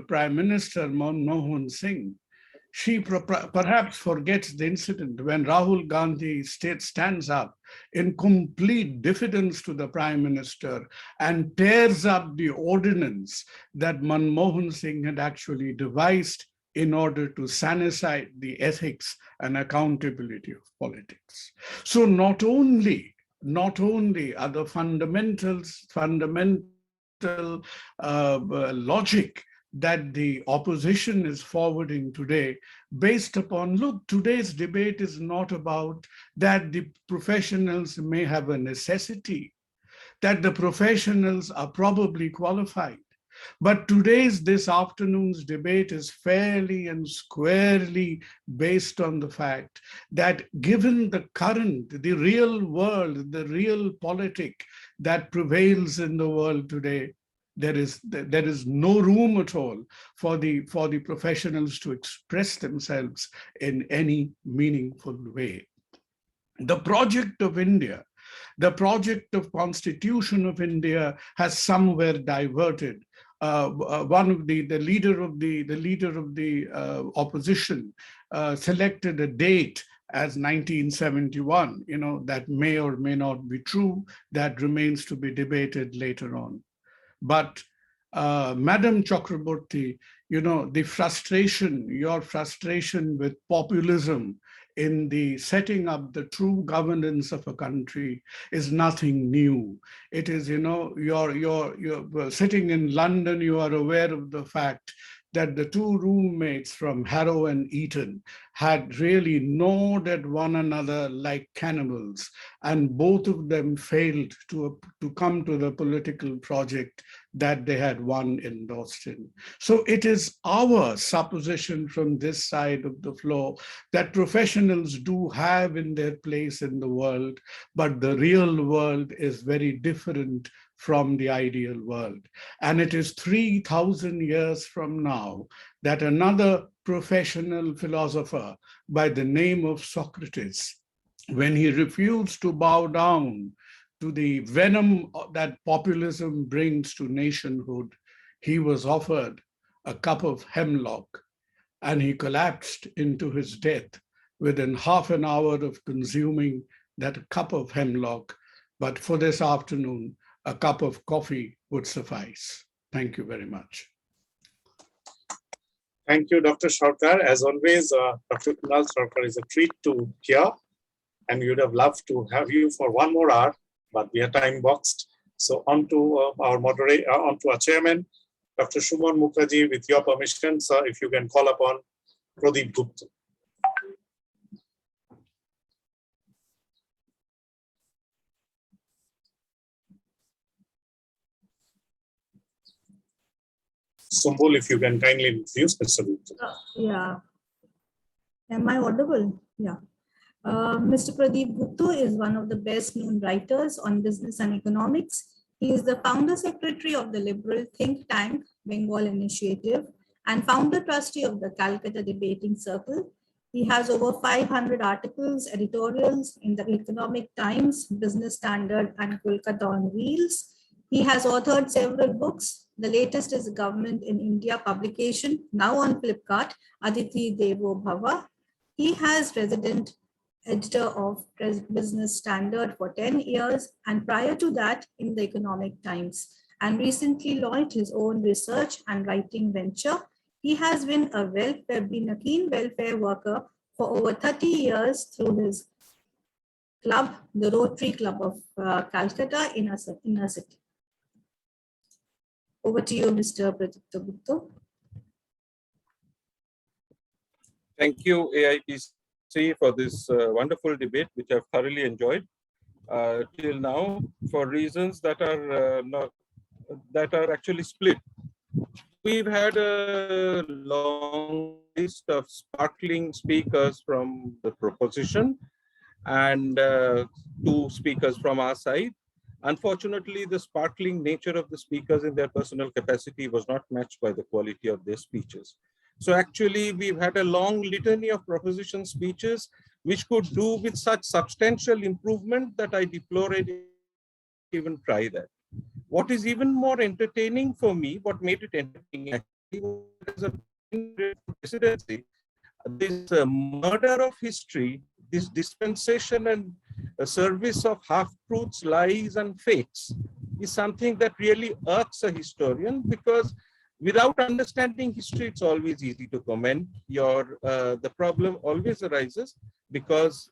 Prime Minister Manmohan Singh. She perhaps forgets the incident when Rahul Gandhi stands up in complete diffidence to the Prime Minister and tears up the ordinance that Manmohan Singh had actually devised in order to sanitize the ethics and accountability of politics. So not only are the fundamental logic that the opposition is forwarding today based upon, look, today's debate is not about that the professionals may have a necessity, that the professionals are probably qualified. But this afternoon's debate is fairly and squarely based on the fact that given the current, the real world, the real politic that prevails in the world today, there is no room at all for the professionals to express themselves in any meaningful way. The project of India, the project of Constitution of India has somewhere diverted. One of the leader of the opposition selected a date as 1971. You know, that may or may not be true. That remains to be debated later on. But Madam Chakraborty, you know, your frustration with populism in the setting up the true governance of a country is nothing new. It is, you know, you're sitting in London, you are aware of the fact that the two roommates from Harrow and Eton had really gnawed at one another like cannibals, and both of them failed to come to the political project that they had won endorsed in. So it is our supposition from this side of the floor that professionals do have in their place in the world, but the real world is very different from the ideal world. And it is 3,000 years from now that another professional philosopher by the name of Socrates, when he refused to bow down to the venom that populism brings to nationhood, he was offered a cup of hemlock and he collapsed into his death within half an hour of consuming that cup of hemlock. But for this afternoon, a cup of coffee would suffice. Thank you very much. Thank you, Dr. Sarkar. As always, Dr. Kunal Sarkar is a treat to hear, and we would have loved to have you for one more hour, but we are time boxed. So on to our moderator, on to our chairman, Dr. Shumon Mukherjee, with your permission, sir, if you can call upon Pradeep Gupta. Sumbul, if you can kindly introduce Mr. Gupta. Yeah. Am I audible? Yeah. Mr. Pradeep Gupta is one of the best known writers on business and economics. He is the founder secretary of the liberal think tank Bengal Initiative and founder trustee of the Calcutta Debating Circle. He has over 500 articles, editorials in the Economic Times, Business Standard, and Kolkata on Wheels. He has authored several books. The latest is Government in India publication, now on Flipkart, Aditi Devo Bhava. He has resident editor of Business Standard for 10 years, and prior to that in the Economic Times, and recently launched his own research and writing venture. He has been a keen welfare worker for over 30 years through his club, the Rotary Club of Calcutta in a city. Over to you, Mr. Pradeep Gupta. Thank you, AIPC, for this wonderful debate, which I've thoroughly enjoyed till now, for reasons that are actually split. We've had a long list of sparkling speakers from the proposition and two speakers from our side. Unfortunately, the sparkling nature of the speakers in their personal capacity was not matched by the quality of their speeches. So actually, we've had a long litany of proposition speeches, which could do with such substantial improvement that I deplore it even try that. What is even more entertaining for me, what made it entertaining actually was a presidency, this murder of history, this dispensation and service of half-truths, lies, and fakes is something that really irks a historian, because without understanding history, it's always easy to comment. The problem always arises because,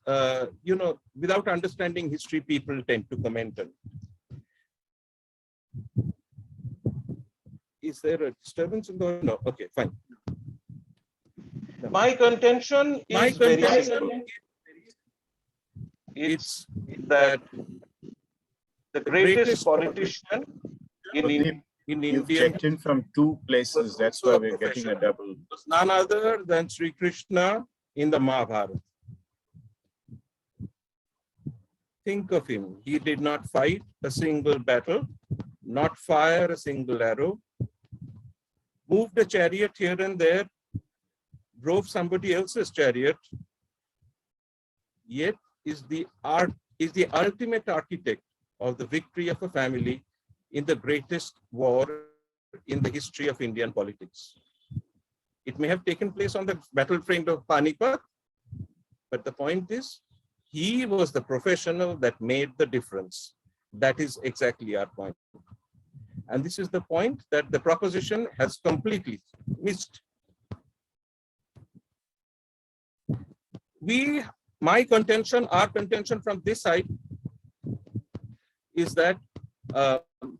without understanding history, people tend to comment on it. Is there a disturbance in the? No. Okay, fine. My contention is very simple. It's that the greatest politician in India in You've Indian checked in from two places. That's why we're getting a double. was none other than Sri Krishna in the Mahabharata. Think of him. He did not fight a single battle, not fire a single arrow, moved a chariot here and there, drove somebody else's chariot, yet is the ultimate architect of the victory of a family in the greatest war in the history of Indian politics. It may have taken place on the battlefield of Panipat, but the point is, he was the professional that made the difference. That is exactly our point. And this is the point that the proposition has completely missed. My contention, our contention from this side is that,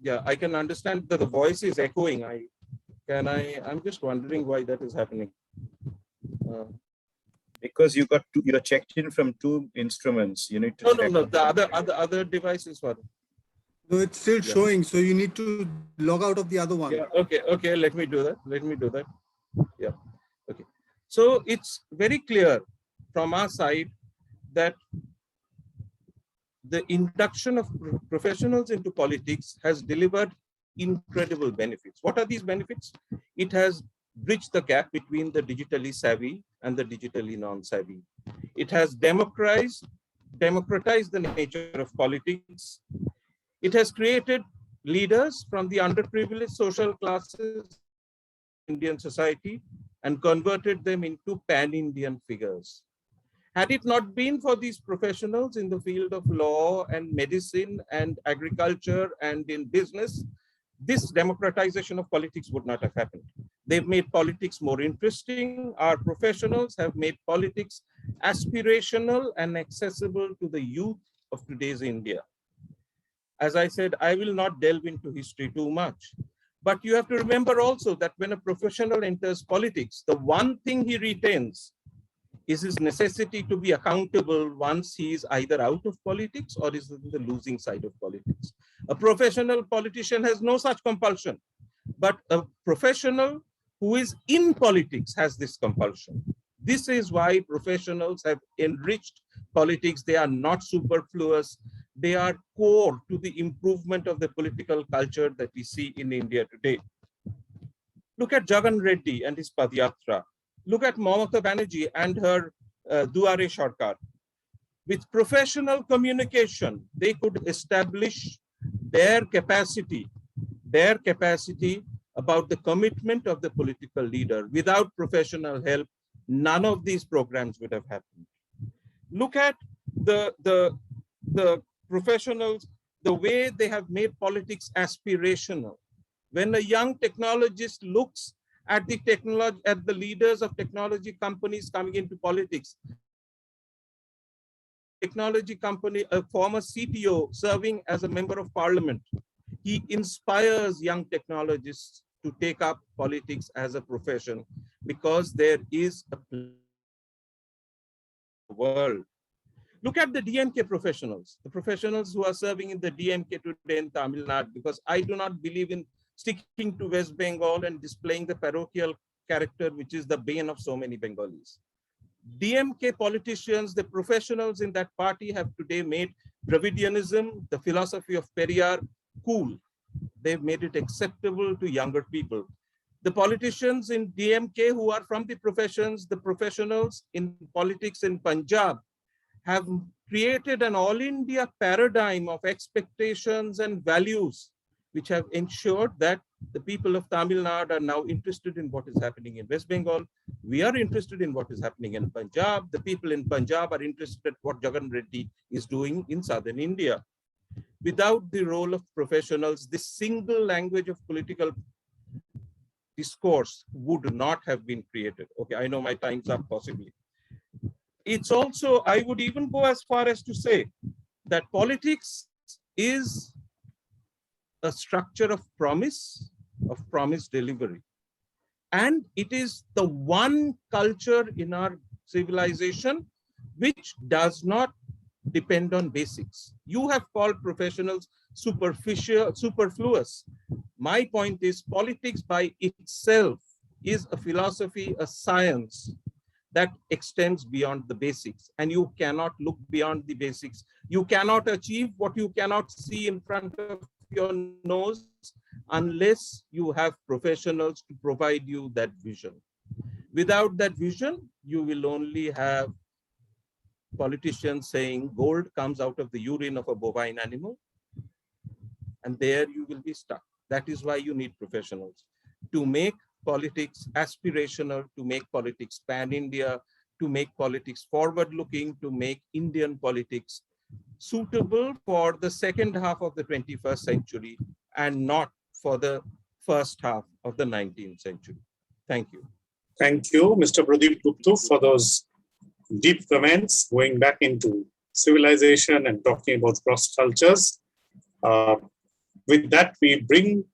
yeah, I can understand that the voice is echoing. I'm just wondering why that is happening. Because you're checked in from two instruments. You need to No. The other device is what? No, it's still showing. So you need to log out of the other one. Yeah. Okay. Let me do that. Yeah. Okay. So it's very clear from our side that the induction of professionals into politics has delivered incredible benefits. What are these benefits? It has bridged the gap between the digitally savvy and the digitally non-savvy. It has democratized the nature of politics. It has created leaders from the underprivileged social classes in Indian society and converted them into pan-Indian figures. Had it not been for these professionals in the field of law and medicine and agriculture and in business, this democratization of politics would not have happened. They've made politics more interesting. Our professionals have made politics aspirational and accessible to the youth of today's India. As I said, I will not delve into history too much, but you have to remember also that when a professional enters politics, the one thing he retains is his necessity to be accountable once he is either out of politics or is in the losing side of politics. A professional politician has no such compulsion, but a professional who is in politics has this compulsion. This is why professionals have enriched politics. They are not superfluous. They are core to the improvement of the political culture that we see in India today. Look at Jagan Reddy and his Padyatra. Look at Mamata Banerjee and her Duare Sarkar. With professional communication, they could establish their capacity about the commitment of the political leader. Without professional help, none of these programs would have happened. Look at the professionals, the way they have made politics aspirational. When a young technologist looks at the leaders of technology companies coming into politics, technology company, a former CTO serving as a member of parliament, he inspires young technologists to take up politics as a profession because there is a world. Look at the DMK professionals, the professionals who are serving in the DMK today in Tamil Nadu, because I do not believe in sticking to West Bengal and displaying the parochial character, which is the bane of so many Bengalis. DMK politicians, the professionals in that party have today made Dravidianism, the philosophy of Periyar, cool. They've made it acceptable to younger people. The politicians in DMK who are from the professions, the professionals in politics in Punjab have created an all India paradigm of expectations and values, which have ensured that the people of Tamil Nadu are now interested in what is happening in West Bengal. We are interested in what is happening in Punjab. The people in Punjab are interested in what Jagan Reddy is doing in southern India. Without the role of professionals, this single language of political discourse would not have been created. Okay, I know my time's up possibly. It's also, I would even go as far as to say that politics is a structure of promise delivery. And it is the one culture in our civilization which does not depend on basics. You have called professionals superfluous. My point is politics by itself is a philosophy, a science that extends beyond the basics, and you cannot look beyond the basics. You cannot achieve what you cannot see in front of your nose unless you have professionals to provide you that vision. Without that vision, you will only have politicians saying gold comes out of the urine of a bovine animal, and there you will be stuck. That is why you need professionals to make politics aspirational, to make politics pan-India, to make politics forward-looking, to make Indian politics suitable for the second half of the 21st century and not for the first half of the 19th century. Thank you. Thank you, Mr. Pradeep Gupta, for those deep comments going back into civilization and talking about cross cultures. With that, we bring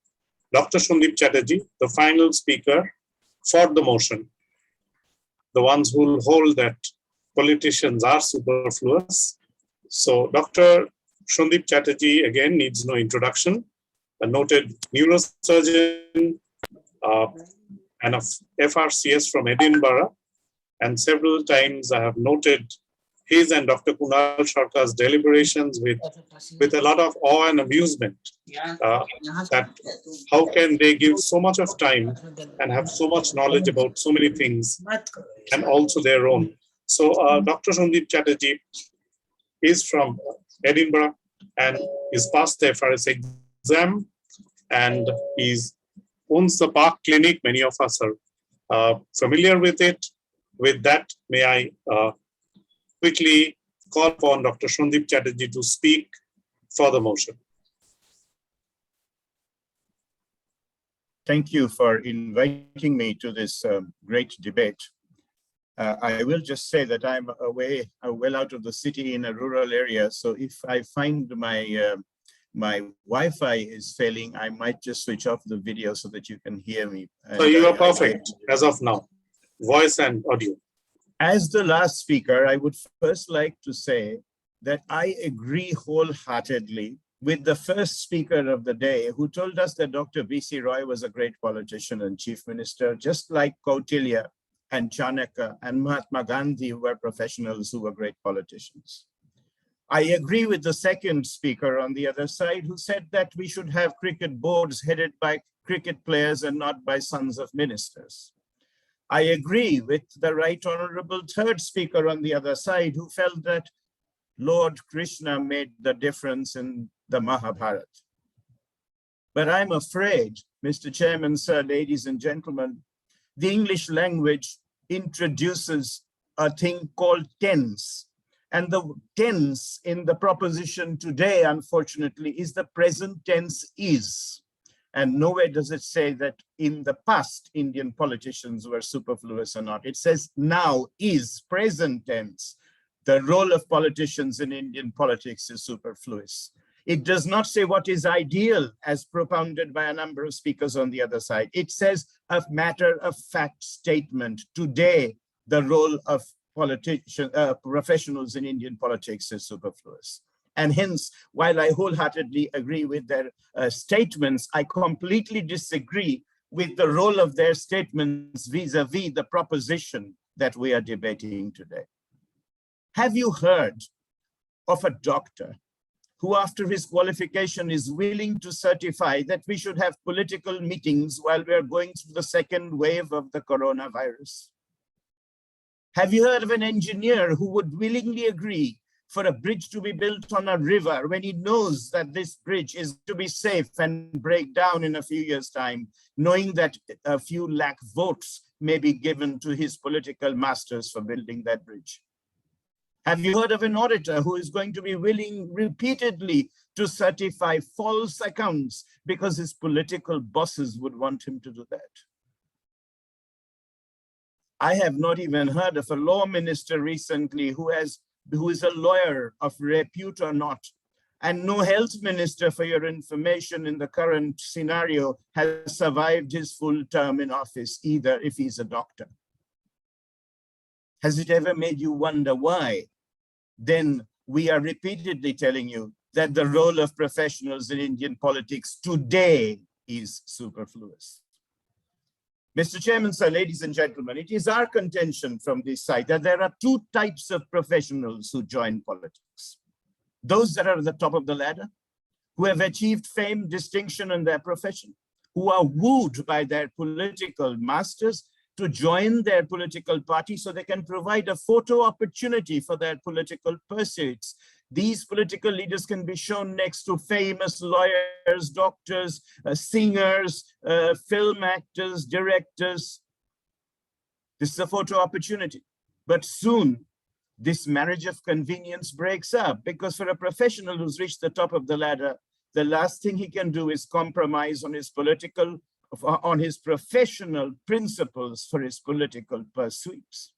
Dr. Sandeep Chatterjee, the final speaker for the motion, the ones who will hold that politicians are superfluous. So Dr. Sandeep Chatterjee, again, needs no introduction, a noted neurosurgeon and a FRCS from Edinburgh. And several times I have noted his and Dr. Kunal Sharka's deliberations with a lot of awe and amusement, that how can they give so much of time and have so much knowledge about so many things and also their own. So Dr. Sandeep Chatterjee is from Edinburgh and is passed the FRS exam, and he owns the Park Clinic. Many of us are familiar with it. With that, may I quickly call upon Dr. Sandeep Chatterjee to speak for the motion. Thank you for inviting me to this great debate. I will just say that I'm away, well out of the city in a rural area. So if I find my my Wi-Fi is failing, I might just switch off the video so that you can hear me. So you are perfect as of now, voice and audio. As the last speaker, I would first like to say that I agree wholeheartedly with the first speaker of the day, who told us that Dr. B.C. Roy was a great politician and chief minister, just like Kautilya and Chanakya and Mahatma Gandhi were professionals who were great politicians. I agree with the second speaker on the other side, who said that we should have cricket boards headed by cricket players and not by sons of ministers. I agree with the right honorable third speaker on the other side, who felt that Lord Krishna made the difference in the Mahabharata. But I'm afraid, Mr. Chairman, sir, ladies and gentlemen, the English language introduces a thing called tense. And the tense in the proposition today, unfortunately, is the present tense is. And nowhere does it say that in the past, Indian politicians were superfluous or not. It says now is, present tense. The role of politicians in Indian politics is superfluous. It does not say what is ideal, as propounded by a number of speakers on the other side. It says a matter of fact statement. Today, the role of professionals in Indian politics is superfluous. And hence, while I wholeheartedly agree with their statements, I completely disagree with the role of their statements vis-a-vis the proposition that we are debating today. Have you heard of a doctor who, after his qualification, is willing to certify that we should have political meetings while we are going through the second wave of the coronavirus? Have you heard of an engineer who would willingly agree for a bridge to be built on a river when he knows that this bridge is to be safe and break down in a few years' time, knowing that a few lakh votes may be given to his political masters for building that bridge? Have you heard of an auditor who is going to be willing repeatedly to certify false accounts because his political bosses would want him to do that? I have not even heard of a law minister recently who is a lawyer of repute or not, and no health minister, for your information, in the current scenario has survived his full term in office either, if he's a doctor. Has it ever made you wonder why? Then we are repeatedly telling you that the role of professionals in Indian politics today is superfluous. Mr. Chairman, sir, ladies and gentlemen, it is our contention from this side that there are two types of professionals who join politics. Those that are at the top of the ladder, who have achieved fame, distinction in their profession, who are wooed by their political masters to join their political party so they can provide a photo opportunity for their political pursuits. These political leaders can be shown next to famous lawyers, doctors, singers, film actors, directors. This is a photo opportunity. But soon, this marriage of convenience breaks up, because for a professional who's reached the top of the ladder, the last thing he can do is compromise on his professional principles for his political pursuits.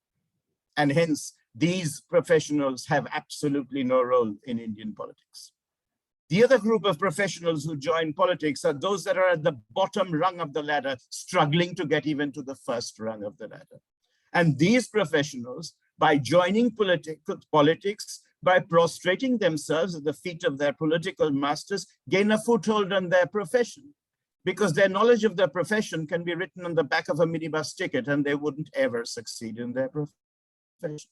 And hence, these professionals have absolutely no role in Indian politics. The other group of professionals who join politics are those that are at the bottom rung of the ladder, struggling to get even to the first rung of the ladder. And these professionals, by joining politics, by prostrating themselves at the feet of their political masters, gain a foothold on their profession, because their knowledge of their profession can be written on the back of a minibus ticket and they wouldn't ever succeed in their profession.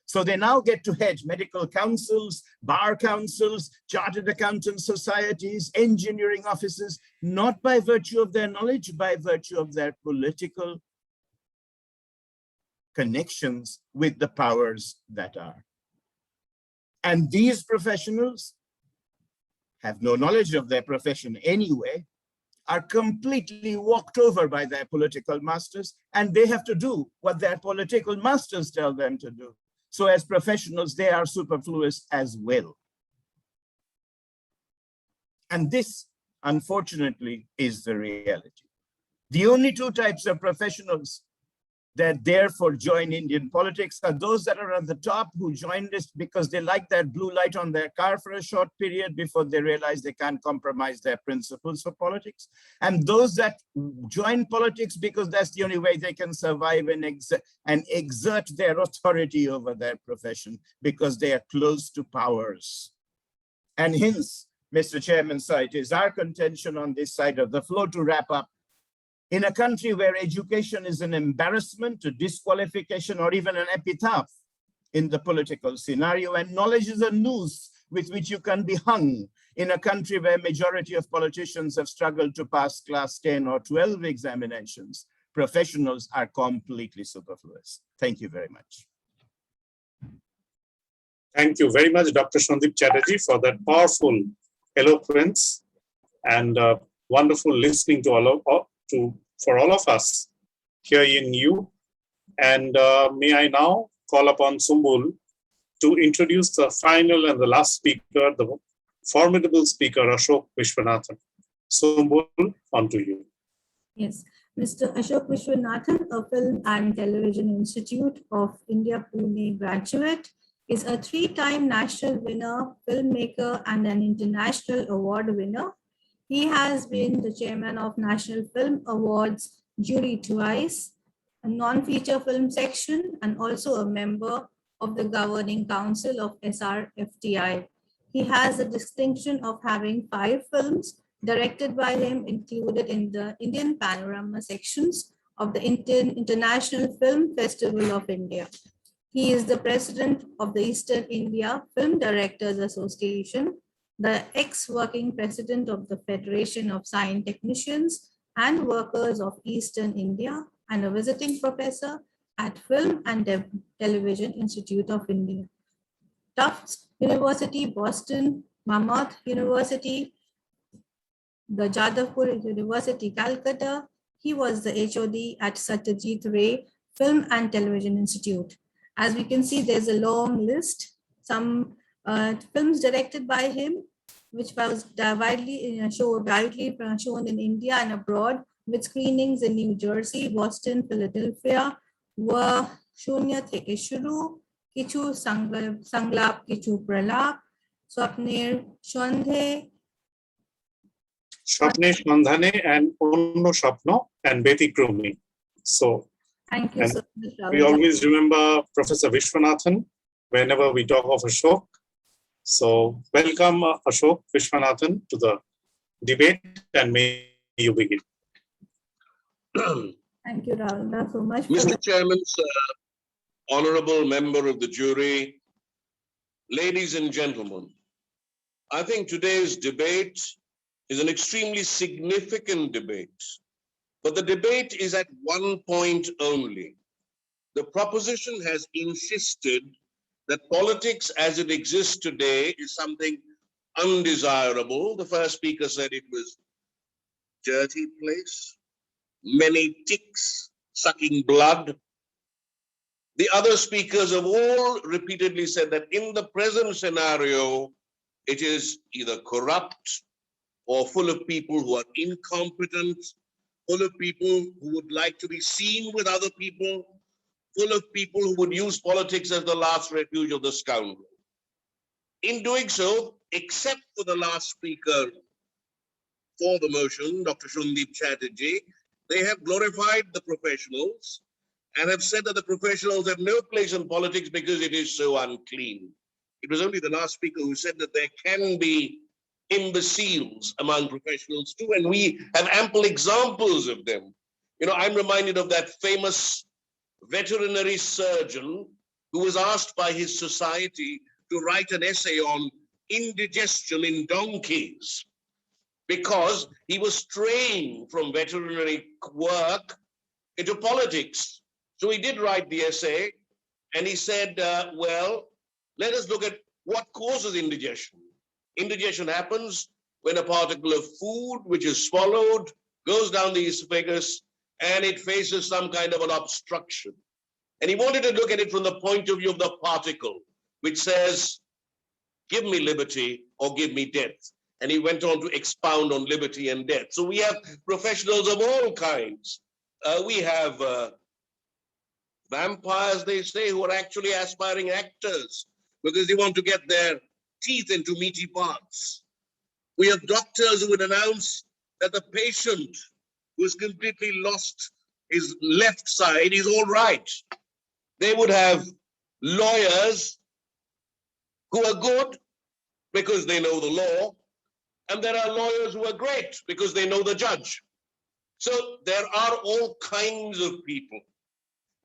So they now get to head medical councils, bar councils, chartered accountant societies, engineering offices, not by virtue of their knowledge, by virtue of their political connections with the powers that are. And these professionals have no knowledge of their profession anyway, are completely walked over by their political masters, and they have to do what their political masters tell them to do. So as professionals, they are superfluous as well. And this, unfortunately, is the reality. The only two types of professionals that therefore join Indian politics are those that are at the top, who join this because they like that blue light on their car for a short period before they realize they can't compromise their principles for politics. And those that join politics because that's the only way they can survive and exert their authority over their profession, because they are close to powers. And hence, Mr. Chairman, sir, it is our contention on this side of the floor to wrap up. In a country where education is an embarrassment, a disqualification, or even an epitaph in the political scenario, and knowledge is a noose with which you can be hung, in a country where majority of politicians have struggled to pass class 10 or 12 examinations, professionals are completely superfluous. Thank you very much. Thank you very much, Dr. Sandeep Chatterjee, for that powerful eloquence and wonderful listening to for all of us here in you. And may I now call upon Sumbul to introduce the final and the last speaker, the formidable speaker, Ashok Vishwanathan. Sumbul, on to you. Yes, Mr. Ashok Vishwanathan, a Film and Television Institute of India, Pune graduate, is a 3-time national winner, filmmaker, and an international award winner. He has been the chairman of National Film Awards jury twice, a non-feature film section, and also a member of the governing council of SRFTI. He has the distinction of having 5 films directed by him included in the Indian Panorama sections of the International Film Festival of India. He is the president of the Eastern India Film Directors Association, the ex-working president of the Federation of Sign Technicians and Workers of Eastern India, and a visiting professor at Film and Television Institute of India, Tufts University, Boston, Mammoth University, the Jadavpur University, Calcutta. He was the HOD at Satyajit Ray Film and Television Institute. As we can see, there's a long list. Some films directed by him, which was widely shown in India and abroad, with screenings in New Jersey, Boston, Philadelphia, were Shunya Theke Shuru, Kichu Sanglap, Kichu Pralap, Swapnir Shondhe, Shondhane, and Onno Shapno, and Beti Krumi. So, thank you so much. We always remember Professor Vishwanathan whenever we talk of Ashok. So welcome Ashok Vishwanathan to the debate, and may you begin. Thank you, Rahul, so much. Mr. Chairman, sir, honorable member of the jury, ladies and gentlemen, I think today's debate is an extremely significant debate, but the debate is at one point only. The proposition has insisted that politics as it exists today is something undesirable. The first speaker said it was a dirty place, many ticks sucking blood. The other speakers have all repeatedly said that in the present scenario, it is either corrupt or full of people who are incompetent, full of people who would like to be seen with other people, full of people who would use politics as the last refuge of the scoundrel. In doing so, except for the last speaker for the motion, Dr. Shundeep Chatterjee, they have glorified the professionals and have said that the professionals have no place in politics because it is so unclean. It was only the last speaker who said that there can be imbeciles among professionals too, and we have ample examples of them. You know, I'm reminded of that famous veterinary surgeon who was asked by his society to write an essay on indigestion in donkeys because he was straying from veterinary work into politics. So he did write the essay, and he said, well, let us look at what causes indigestion. Indigestion happens when a particle of food, which is swallowed, goes down the esophagus, and it faces some kind of an obstruction. And he wanted to look at it from the point of view of the particle, which says, give me liberty or give me death. And he went on to expound on liberty and death. So we have professionals of all kinds. We have vampires, they say, who are actually aspiring actors because they want to get their teeth into meaty parts. We have doctors who would announce that the patient who has completely lost his left side is all right. They would have lawyers who are good because they know the law, and there are lawyers who are great because they know the judge. So there are all kinds of people.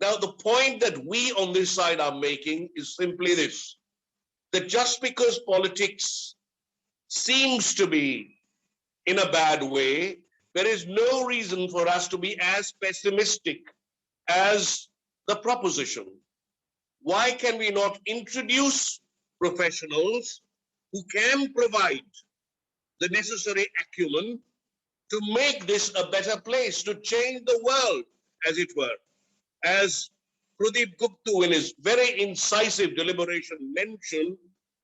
Now, the point that we on this side are making is simply this, that just because politics seems to be in a bad way, there is no reason for us to be as pessimistic as the proposition. Why can we not introduce professionals who can provide the necessary acumen to make this a better place, to change the world, as it were? As Pradeep Gupta in his very incisive deliberation mentioned,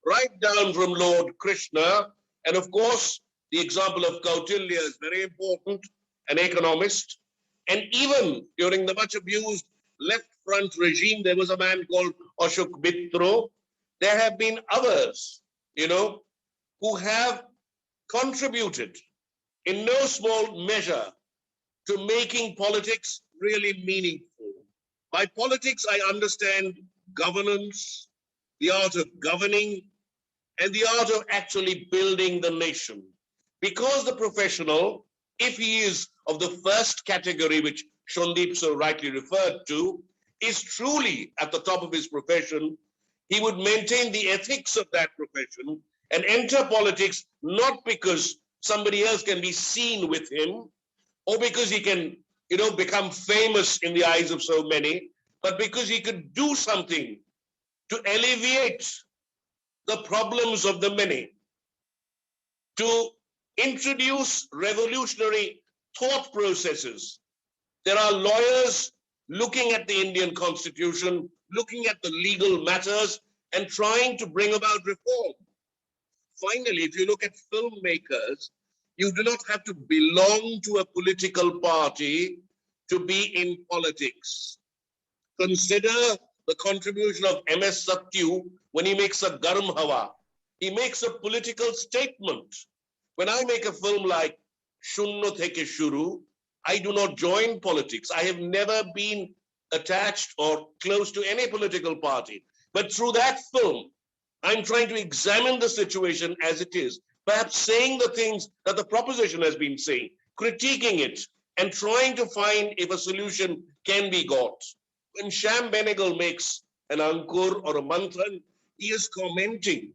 right down from Lord Krishna, and of course, the example of Kautilya is very important, an economist. And even during the much abused left front regime, there was a man called Ashok Mitro. There have been others, you know, who have contributed in no small measure to making politics really meaningful. By politics, I understand governance, the art of governing, and the art of actually building the nation. Because the professional, if he is of the first category, which Shundeep so rightly referred to, is truly at the top of his profession, he would maintain the ethics of that profession and enter politics not because somebody else can be seen with him or because he can, you know, become famous in the eyes of so many, but because he could do something to alleviate the problems of the many, to introduce revolutionary thought processes. There are lawyers looking at the Indian Constitution, looking at the legal matters, and trying to bring about reform. Finally, if you look at filmmakers, you do not have to belong to a political party to be in politics. Consider the contribution of M.S. Satyu when he makes a Garam Hawa. He makes a political statement. When I make a film like Shunno Theke Shuru, I do not join politics. I have never been attached or close to any political party. But through that film, I'm trying to examine the situation as it is, perhaps saying the things that the proposition has been saying, critiquing it, and trying to find if a solution can be got. When Sham Benegal makes an ankur or a manthan, he is commenting.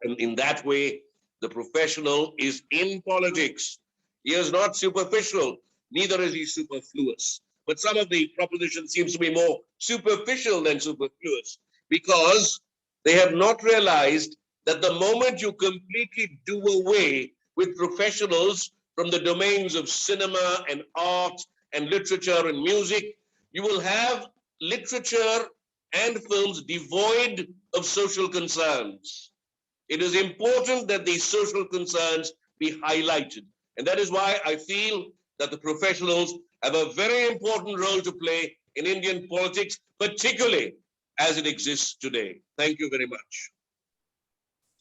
And in that way, the professional is in politics. He is not superficial, neither is he superfluous. But some of the proposition seems to be more superficial than superfluous because they have not realized that the moment you completely do away with professionals from the domains of cinema and art and literature and music, you will have literature and films devoid of social concerns. It is important that these social concerns be highlighted. And that is why I feel that the professionals have a very important role to play in Indian politics, particularly as it exists today. Thank you very much.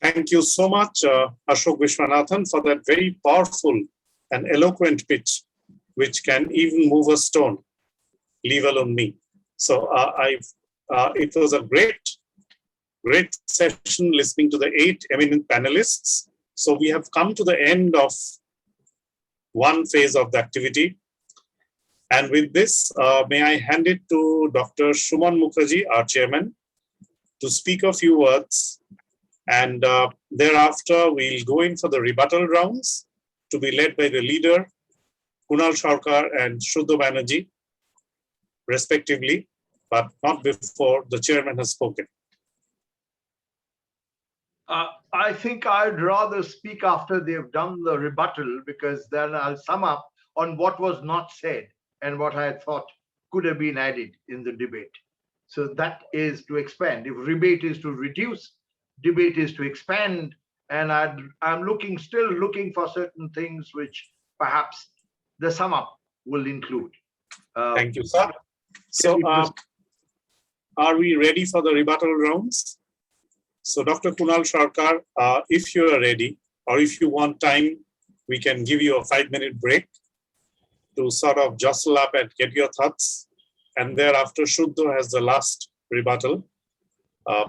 Thank you so much, Ashok Vishwanathan, for that very powerful and eloquent pitch, which can even move a stone, leave alone me. So it was a great session listening to the 8 eminent panelists. So we have come to the end of one phase of the activity. And with this, may I hand it to Dr. Shuman Mukherjee, our chairman, to speak a few words. And thereafter, we'll go in for the rebuttal rounds to be led by the leader, Kunal Sarkar and Shuddha Banerjee, respectively, but not before the chairman has spoken. I think I'd rather speak after they've done the rebuttal, because then I'll sum up on what was not said and what I thought could have been added in the debate. So that is to expand. If debate is to reduce, debate is to expand. And I'm still looking for certain things which perhaps the sum up will include. Thank you, sir. So are we ready for the rebuttal rounds? So Dr. Kunal Sarkar, if you are ready, or if you want time, we can give you a 5-minute break to sort of jostle up and get your thoughts. And thereafter, Shuddha has the last rebuttal.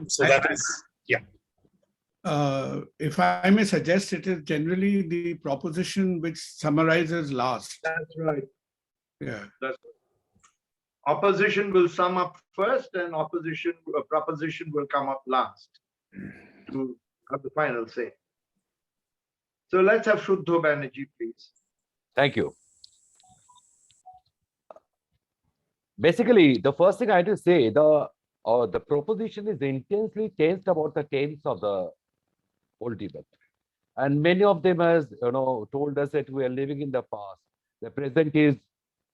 So that is, yeah. If I may suggest, it is generally the proposition which summarizes last. That's right. Yeah. That's right. Opposition will sum up first, and proposition will come up last to have the final say. So let's have Shuddha Banerjee, please. Thank you. Basically, the first thing I had to say, the proposition is intensely changed about the tenets of the whole debate. And many of them has, told us that we are living in the past. The present is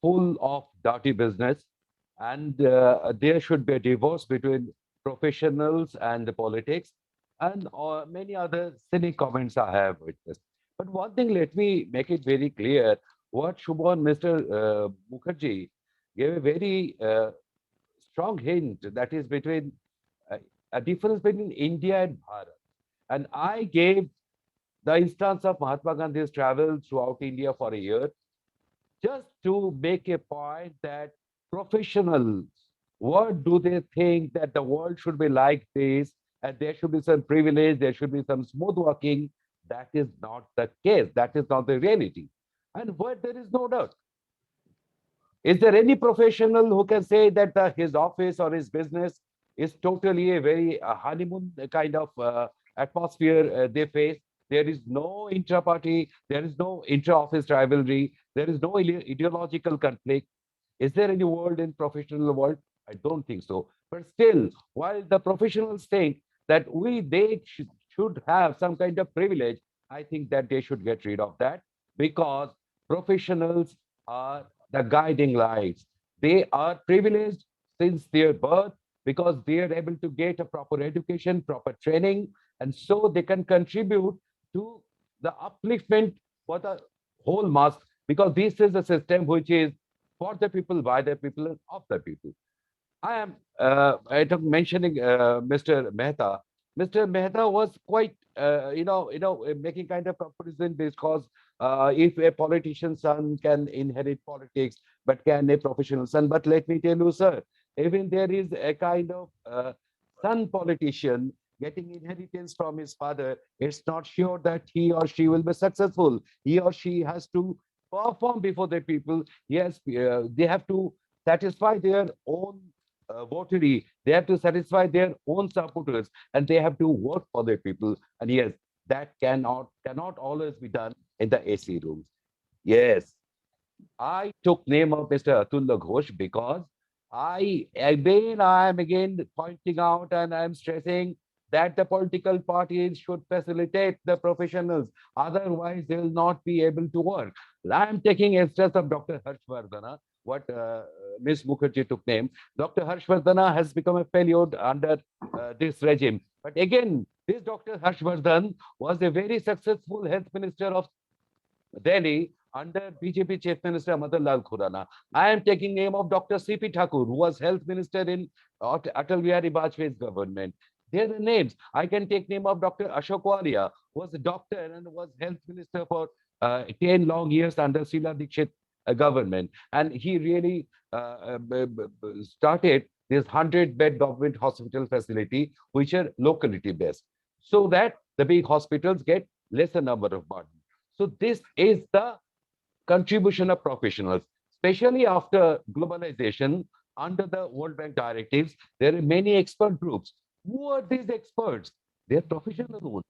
full of dirty business, and there should be a divorce between professionals and the politics, and many other silly comments I have witnessed. But one thing, let me make it very clear, what Shuman, Mr. Mukherjee gave a very strong hint, that is between a difference between India and Bharat. And I gave the instance of Mahatma Gandhi's travel throughout India for a year, just to make a point that professionals, what do they think that the world should be like this, and there should be some privilege, there should be some smooth working. That is not the case. That is not the reality. And what there is no doubt. Is there any professional who can say that his office or his business is totally a very honeymoon kind of atmosphere they face? There is no intra-party, there is no intra-office rivalry, there is no ideological conflict. Is there any world in professional world? I don't think so. But still, while the professionals think that they should have some kind of privilege, I think that they should get rid of that, because professionals are the guiding lights. They are privileged since their birth because they are able to get a proper education, proper training, and so they can contribute to the upliftment for the whole mass, because this is a system which is for the people, by the people, and of the people. I am mentioning Mr. Mehta. Mr. Mehta was quite, making kind of comparison, because if a politician's son can inherit politics, but can a professional son? But let me tell you, sir, even there is a kind of son politician getting inheritance from his father, it's not sure that he or she will be successful. He or she has to perform before the people. Yes, they have to satisfy their own votary. They have to satisfy their own supporters, and they have to work for their people. And yes, that cannot always be done in the AC rooms. Yes, I took name of Mr. Atulya Ghosh because I am again pointing out and I'm stressing that the political parties should facilitate the professionals. Otherwise, they will not be able to work. I am taking instance of Dr. Harshvardhana, what Ms. Mukherjee took name. Dr. Harshvardhana has become a failure under this regime. But again, this Dr. Harshvardhan was a very successful health minister of Delhi under BJP Chief Minister Madan Lal Khurana. I am taking name of Dr. C.P. Thakur, who was health minister in Atal Bihari Vajpayee's government. They are the names. I can take name of Dr. Ashok Walia, who was a doctor and was health minister for 10 long years under Sheila Dikshit government. And he really started this 100-bed government hospital facility, which are locality based, so that the big hospitals get lesser number of burden. So this is the contribution of professionals, especially after globalization, under the World Bank directives. There are many expert groups. Who are these experts? They're professionals only.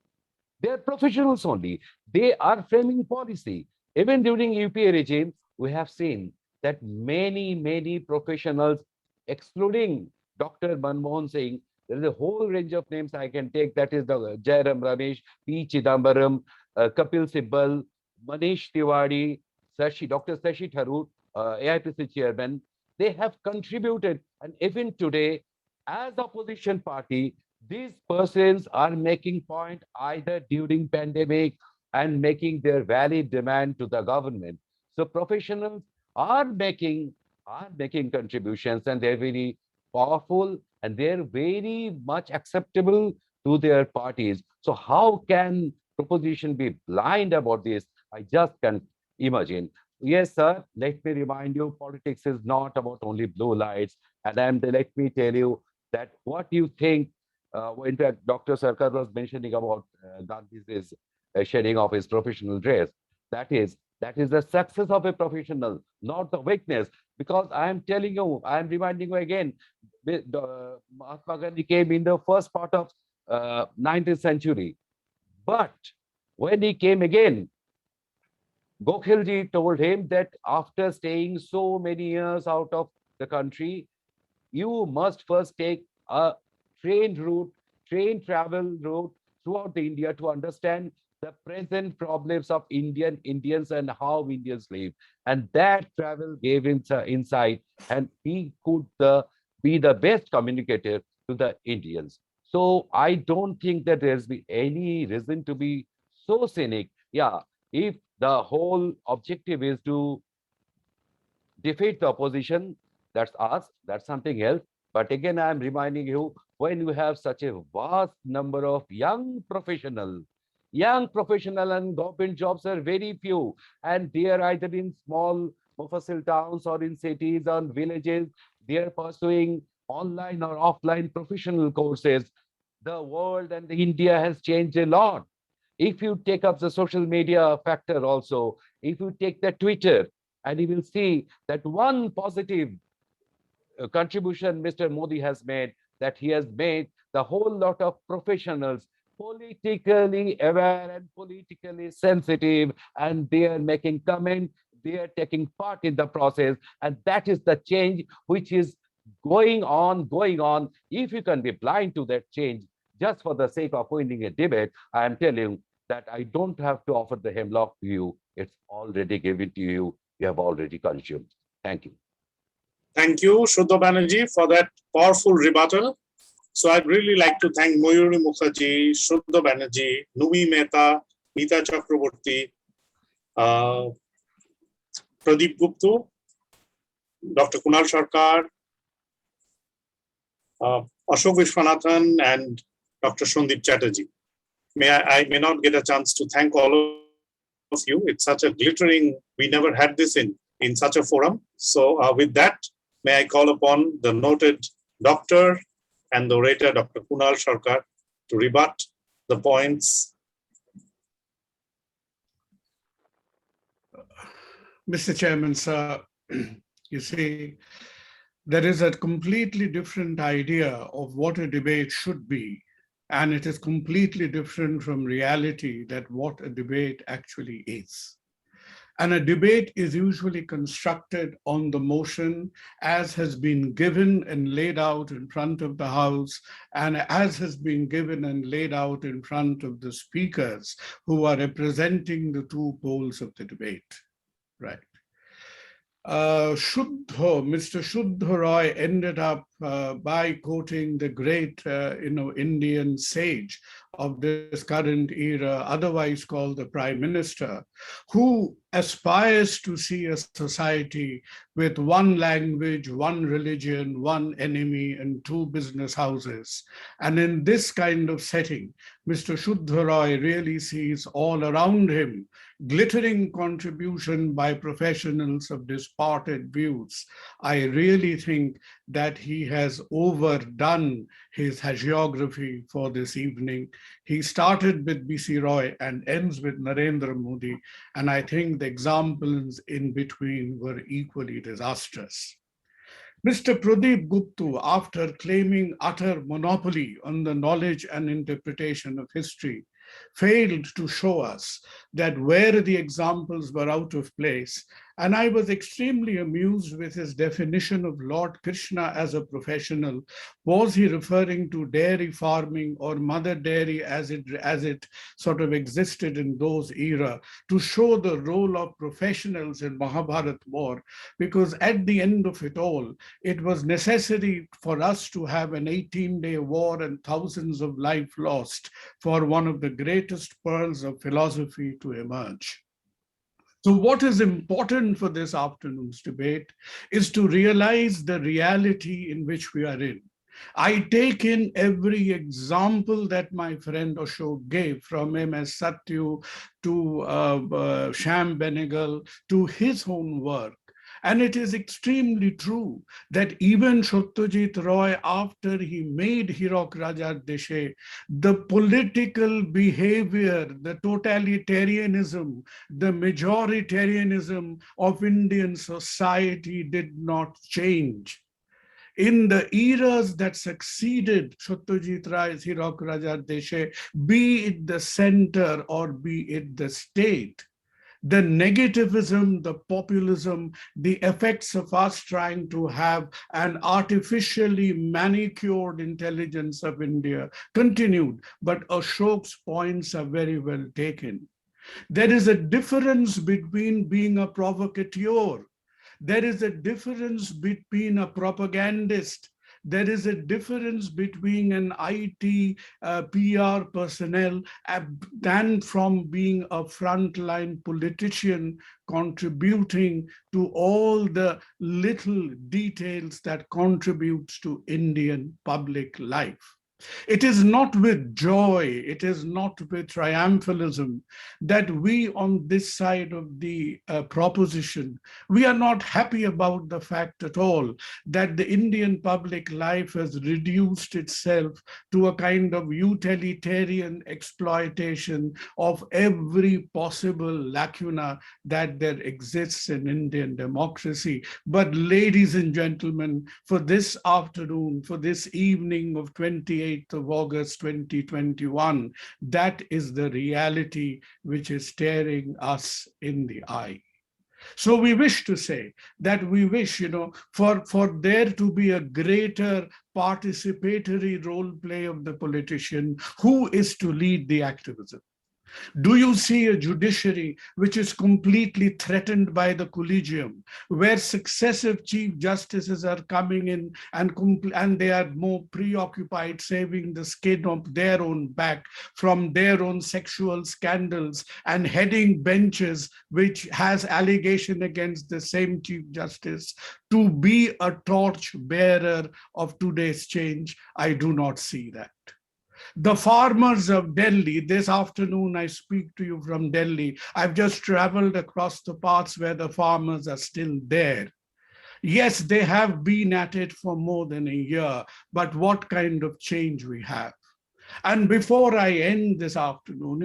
They're professionals only. They are framing policy. Even during UPA regime, we have seen that many professionals, excluding Dr. Manmohan Singh, there is a whole range of names I can take. That is the Jairam Ramesh, P. Chidambaram, Kapil Sibal, Manish Tiwari, Dr. Sashi Tharoor, AIPC chairman. They have contributed, and even today, as opposition party, these persons are making point either during pandemic and making their valid demand to the government. So professionals are making contributions, and they're very powerful and they're very much acceptable to their parties. So how can proposition be blind about this? I just can't imagine. Yes, sir. Let me remind you, politics is not about only blue lights. And let me tell you that what you think, in fact, Dr. Sarkar was mentioning about Gandhi's shedding of his professional dress. That is the success of a professional, not the weakness. Because I am telling you, I am reminding you again, Mahatma Gandhi came in the first part of 19th century. But when he came again, Gokhilji told him that after staying so many years out of the country, you must first take a train travel route throughout India to understand the present problems of Indians and how Indians live. And that travel gave him insight, and he could be the best communicator to the Indians. So I don't think that there's any reason to be so cynic. Yeah, if the whole objective is to defeat the opposition, that's us, that's something else. But again, I'm reminding you, when you have such a vast number of young professional and government jobs are very few, and they are either in small mufassil towns or in cities or villages, they are pursuing online or offline professional courses. The world and India has changed a lot. If you take up the social media factor also, if you take the Twitter, and you will see that one positive contribution Mr. Modi has made, that he has made the whole lot of professionals politically aware and politically sensitive, and they are making comment, they are taking part in the process, and that is the change which is going on. If you can be blind to that change just for the sake of winning a debate, I am telling you that I don't have to offer the hemlock to you. It's already given to you. You have already consumed. Thank you. Thank you, Shuddha Banerjee, for that powerful rebuttal. So I'd really like to thank Mayuri Mukherjee, Shuddha Banerjee, Numi Mehta, Nita Chakraborty, Pradeep Gupta, Dr. Kunal Sarkar, Ashok Vishwanathan, and Dr. Sandip Chatterjee. I may not get a chance to thank all of you. It's such a glittering, we never had this in such a forum. So with that, may I call upon the noted doctor and the orator, Dr. Kunal Sarkar, to rebut the points. Mr. Chairman, sir, you see, there is a completely different idea of what a debate should be, and it is completely different from reality that what a debate actually is. And a debate is usually constructed on the motion as has been given and laid out in front of the House, and as has been given and laid out in front of the speakers who are representing the two poles of the debate, right? Mr. Shuddha Roy ended up by quoting the great, Indian sage of this current era, otherwise called the Prime Minister, who aspires to see a society with one language, one religion, one enemy, and two business houses. And in this kind of setting, Mr. Shuddha Roy really sees all around him glittering contribution by professionals of disparate views. I really think that he has overdone his hagiography for this evening. He started with B.C. Roy and ends with Narendra Modi, and I think the examples in between were equally disastrous. Mr. Pradeep Gupta, after claiming utter monopoly on the knowledge and interpretation of history, failed to show us that where the examples were out of place. And I was extremely amused with his definition of Lord Krishna as a professional. Was he referring to dairy farming or mother dairy as it sort of existed in those era, to show the role of professionals in Mahabharat war? Because at the end of it all, it was necessary for us to have an 18-day war and thousands of lives lost for one of the greatest pearls of philosophy to emerge. So what is important for this afternoon's debate is to realize the reality in which we are in. I take in every example that my friend Ashok gave, from M.S. Satyu to Sham Benegal to his own work. And it is extremely true that even Satyajit Roy, after he made Hirok Raja Deshe, the political behavior, the totalitarianism, the majoritarianism of Indian society did not change. In the eras that succeeded Satyajit Roy's Hirok Raja Deshe, be it the center or be it the state, the negativism, the populism, the effects of us trying to have an artificially manicured intelligence of India continued. But Ashok's points are very well taken. There is a difference between being a provocateur. There is a difference between a propagandist. There is a difference between an IT PR personnel than from being a frontline politician contributing to all the little details that contributes to Indian public life. It is not with joy, it is not with triumphalism that we on this side of the proposition, we are not happy about the fact at all that the Indian public life has reduced itself to a kind of utilitarian exploitation of every possible lacuna that there exists in Indian democracy. But ladies and gentlemen, for this afternoon, for this evening of 28th of August 2021, that is the reality which is staring us in the eye. So we wish to say that we wish, for there to be a greater participatory role play of the politician who is to lead the activism. Do you see a judiciary which is completely threatened by the collegium, where successive chief justices are coming in and they are more preoccupied saving the skin of their own back from their own sexual scandals and heading benches which has allegation against the same chief justice to be a torch bearer of today's change? I do not see that. The farmers of Delhi, this afternoon I speak to you from Delhi. I've just traveled across the parts where the farmers are still there. Yes, they have been at it for more than a year, but what kind of change we have? And before I end this afternoon,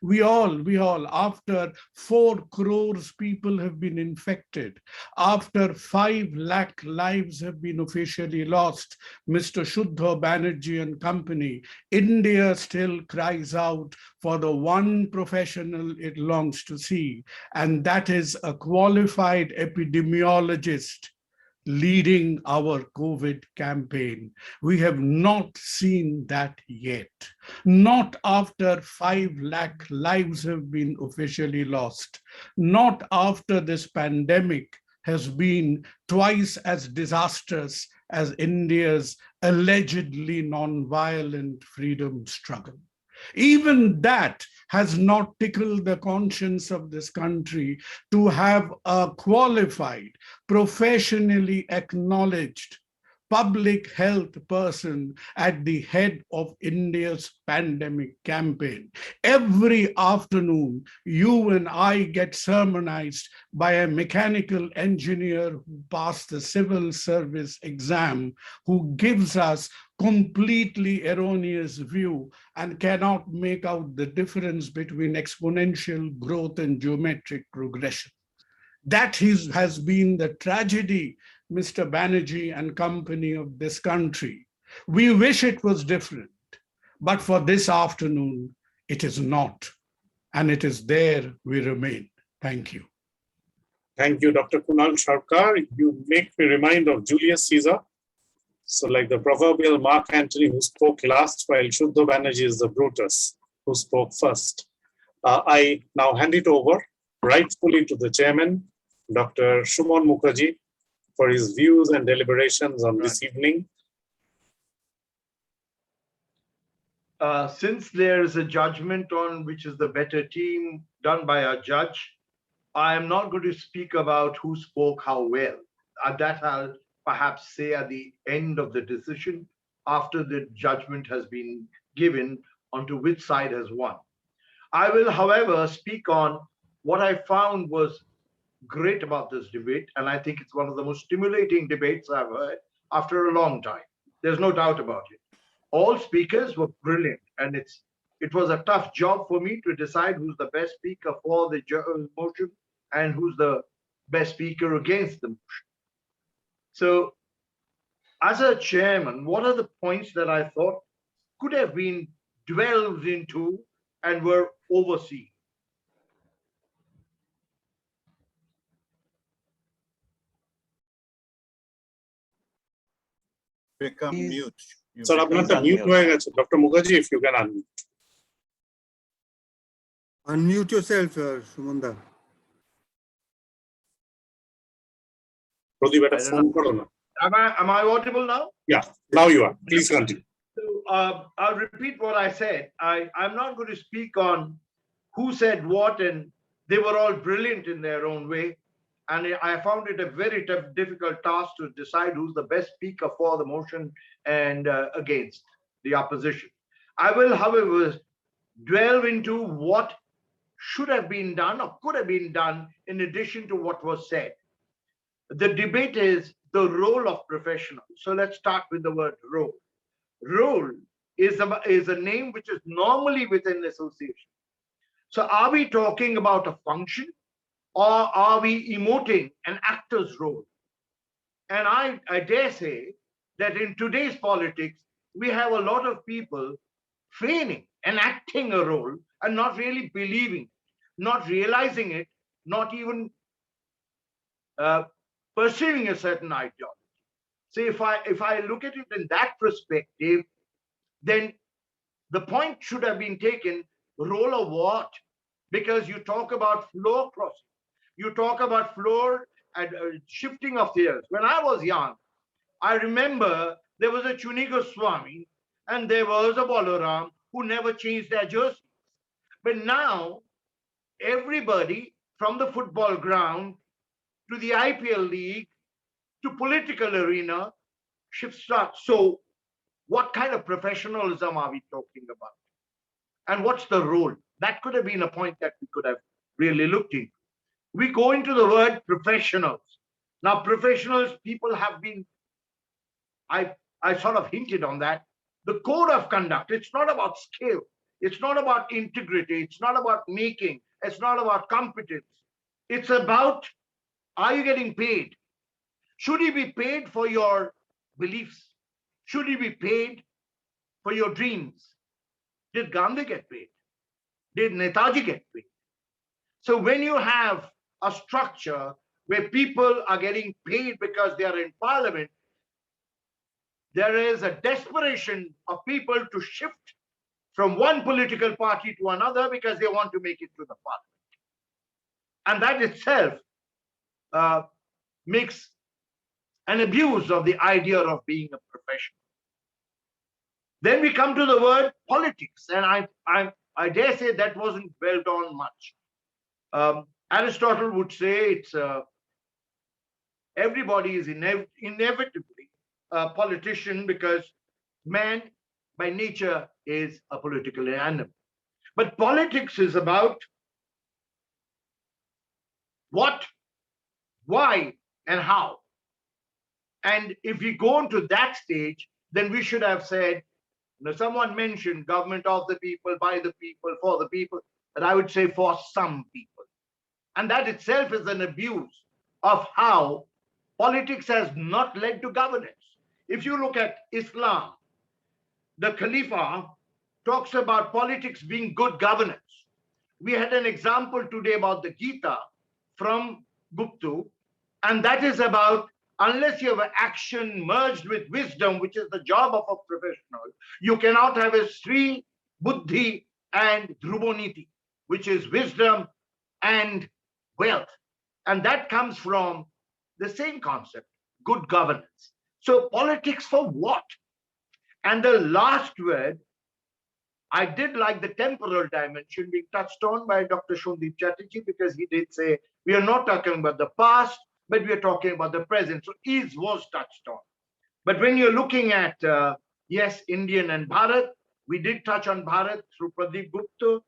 we all, after 4 crores people have been infected, after 5 lakh lives have been officially lost, Mr. Shuddha Banerjee and company, India still cries out for the one professional it longs to see, and that is a qualified epidemiologist leading our COVID campaign. We have not seen that yet. Not after 5 lakh lives have been officially lost. Not after this pandemic has been twice as disastrous as India's allegedly non-violent freedom struggle. Even that has not tickled the conscience of this country to have a qualified, professionally acknowledged public health person at the head of India's pandemic campaign. Every afternoon, you and I get sermonized by a mechanical engineer who passed the civil service exam, who gives us completely erroneous view and cannot make out the difference between exponential growth and geometric progression. That has been the tragedy, Mr. Banerjee and company, of this country. We wish it was different, but for this afternoon, it is not. And it is there we remain. Thank you. Thank you, Dr. Kunal Sharkar. You make me remind of Julius Caesar. So like the proverbial Mark Antony who spoke last, while Shuddha Banerjee is the Brutus who spoke first. I now hand it over rightfully to the chairman, Dr. Shumon Mukherjee, for his views and deliberations on this evening. Since there is a judgment on which is the better team done by a judge, I am not going to speak about who spoke how well. That I'll perhaps say at the end of the decision, after the judgment has been given onto which side has won. I will, however, speak on what I found was great about this debate, and I think it's one of the most stimulating debates I've heard after a long time. There's no doubt about it. All speakers were brilliant, and it was a tough job for me to decide who's the best speaker for the motion and who's the best speaker against the motion. So, as a chairman, what are the points that I thought could have been dwelled into and were overseen? Become mute. Sir, Dr. Mukherjee, if you can unmute. Unmute yourself, Shumanda. Am I audible now? Yeah, now you are. Please continue. So, I'll repeat what I said. I'm not going to speak on who said what, and they were all brilliant in their own way. And I found it a very difficult task to decide who's the best speaker for the motion and against the opposition. I will, however, delve into what should have been done or could have been done in addition to what was said. The debate is the role of professionals. So let's start with the word role. Role is a name which is normally within association. So are we talking about a function, or are we emoting an actor's role? And I dare say that in today's politics, we have a lot of people feigning and acting a role and not really believing, not realizing it, not even perceiving a certain ideology. So if I look at it in that perspective, then the point should have been taken, role of what? Because you talk about floor crossing. You talk about floor and shifting of chairs. When I was young, I remember there was a Chuniga Swami and there was a Balaram who never changed their jerseys. But now, everybody from the football ground to the IPL league to political arena shifts start. So what kind of professionalism are we talking about? And what's the role? That could have been a point that we could have really looked into. We go into the word professionals. Now, professionals, people have been, I sort of hinted on that. the code of conduct. It's not about skill. It's not about integrity. It's not about making. It's not about competence. It's about, are you getting paid? Should you be paid for your beliefs? Should you be paid for your dreams? Did Gandhi get paid? Did Netaji get paid? So when you have a structure where people are getting paid because they are in parliament, there is a desperation of people to shift from one political party to another because they want to make it to the parliament. And that itself makes an abuse of the idea of being a professional. Then we come to the word politics, and I dare say that wasn't dwelt on much. Aristotle would say it's everybody is inevitably a politician because man by nature is a political animal. But politics is about what, why, and how. And if we go into that stage, then we should have said, you know, someone mentioned government of the people, by the people, for the people, but I would say for some people. And that itself is an abuse of how politics has not led to governance. If you look at Islam, the Khalifa talks about politics being good governance. We had an example today about the Gita from Gupta, and that is about, unless you have action merged with wisdom, which is the job of a professional, you cannot have a Sri, Buddhi, and Dhruboniti, which is wisdom and wealth. And that comes from the same concept, good governance. So politics for what? And the last word, I did like the temporal dimension being touched on by Dr. Shondeep Chatterjee, because he did say, we are not talking about the past, but we are talking about the present. So is was touched on. But when you're looking at, yes, Indian and Bharat, we did touch on Bharat through Pradeep Gupta.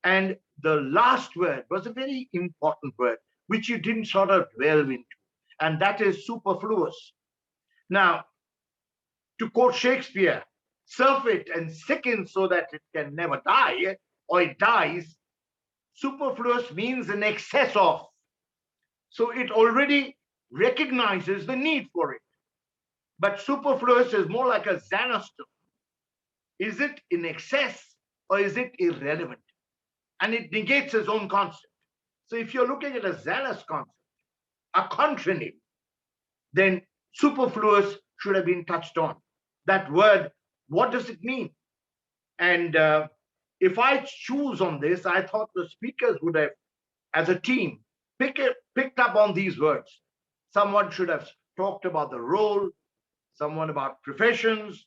And the last word was a very important word, which you didn't sort of delve into, and that is superfluous. Now, to quote Shakespeare, surfeit and sicken so that it can never die, or it dies. Superfluous means in excess of. So it already recognizes the need for it. But superfluous is more like a Xanaston. Is it in excess or is it irrelevant? And it negates its own concept. So if you're looking at a Xanas concept, a contronym, then superfluous should have been touched on. That word, what does it mean? And if I choose on this, I thought the speakers would have, as a team, picked up on these words. Someone should have talked about the role, someone about professions.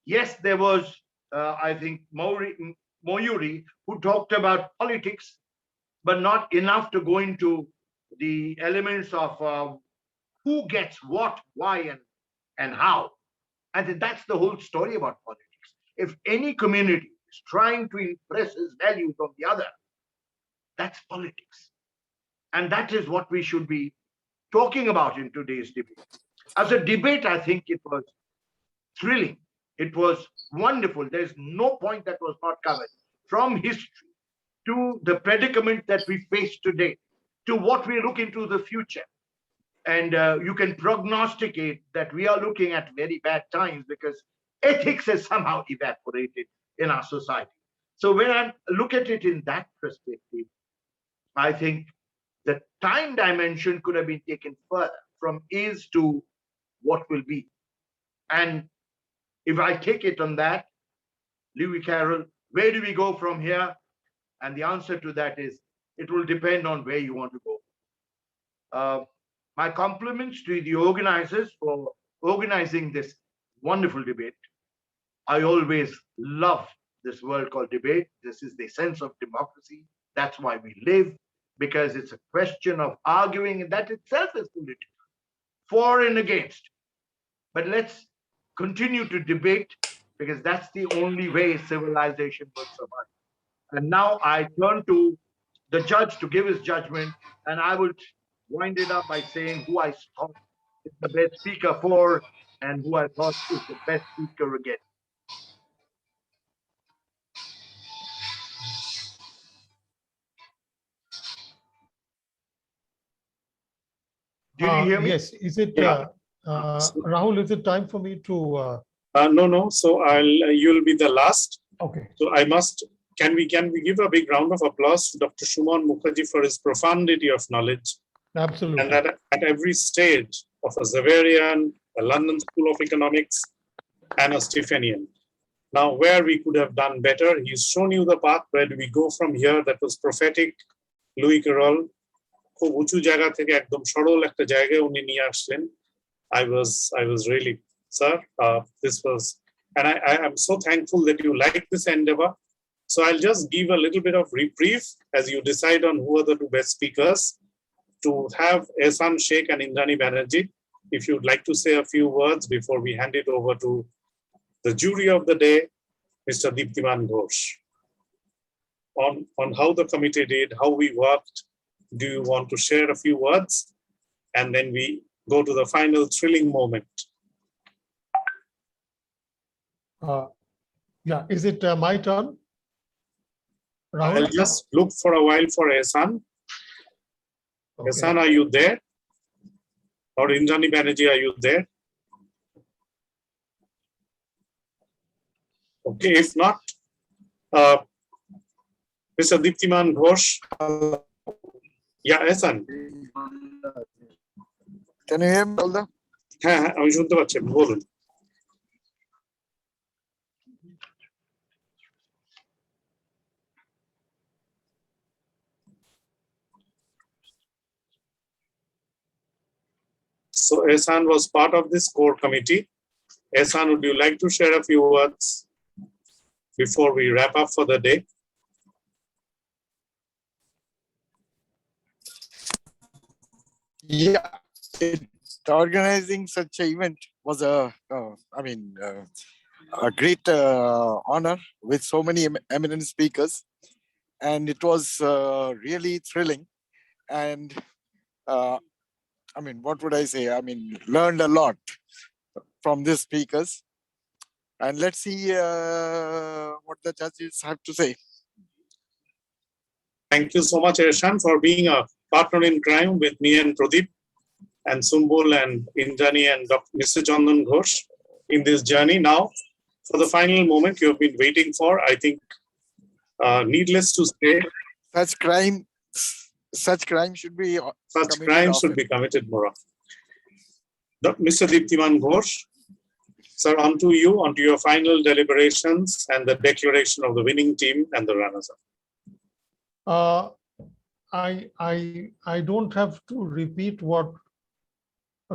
Yes, there was, I think, Moyuri, who talked about politics, but not enough to go into the elements of who gets what, why, and how. I think that's the whole story about politics. If any community is trying to impress its values on the other, that's politics. And that is what we should be talking about in today's debate. As a debate, I think it was thrilling. It was wonderful. There's no point that was not covered, from history to the predicament that we face today, to what we look into the future. And you can prognosticate that we are looking at very bad times because ethics has somehow evaporated in our society. So when I look at it in that perspective, I think the time dimension could have been taken further from is to what will be. And if I take it on that, Louis Carroll, where do we go from here? And the answer to that is, it will depend on where you want to go. My compliments to the organizers for organizing this wonderful debate. I always love this word called debate. This is the sense of democracy. That's why we live, because it's a question of arguing, and that itself is political, for and against. But let's continue to debate, because that's the only way civilization will survive. And now I turn to the judge to give his judgment, and I will wind it up by saying who I thought is the best speaker for and who I thought is the best speaker against. Did you hear me? Yes. Is it, Yeah. Rahul, is it time for me to? No. So you'll be the last. Okay. So I must. Can we give a big round of applause to Dr. Shumon Mukherjee for his profundity of knowledge, Absolutely. and that at every stage of a Xaverian, a London School of Economics, and a Stephanian. Now, where we could have done better, he's shown you the path. Where do we go from here? That was prophetic. Louis Carroll, খুব উঁচু জায়গা থেকে একদম সরল একটা জায়গায় উনি নিয়ে আসলেন. I was really, sir, this was, and I am so thankful that you like this endeavor. So I'll just give a little bit of reprieve as you decide on who are the two best speakers, to have Ehsan Sheikh and Indrani Banerjee, if you'd like to say a few words before we hand it over to the jury of the day, Mr. Deeptiman Ghosh, on how the committee did, how we worked. Do you want to share a few words? And then we go to the final thrilling moment. Yeah, is it my turn? Rahul? I'll just look for a while for Ehsan. Okay. Ehsan, are you there? Or Indrani Banerjee, are you there? Okay, if not, Mr. Deeptiman Ghosh. Yeah, Ehsan. Can you hear me, Alda? হ্যাঁ আমি শুনতে পাচ্ছি, বলুন। So Ehsan was part of this core committee. Ehsan, would you like to share a few words before we wrap up for the day? Yeah, organizing such an event was a great honor with so many eminent speakers, and it was really thrilling. And what would I say? Learned a lot from these speakers, and let's see what the judges have to say. Thank you so much, Ehsan, for being a partner in crime with me and Pradeep and Sumbul and Indrani and Mr. Chandan Ghosh in this journey. Now, for the final moment you have been waiting for, I think, needless to say, such crime should be committed more often. Mr. Deeptiman Ghosh, sir, onto you, onto your final deliberations and the declaration of the winning team and the runners-up. I don't have to repeat what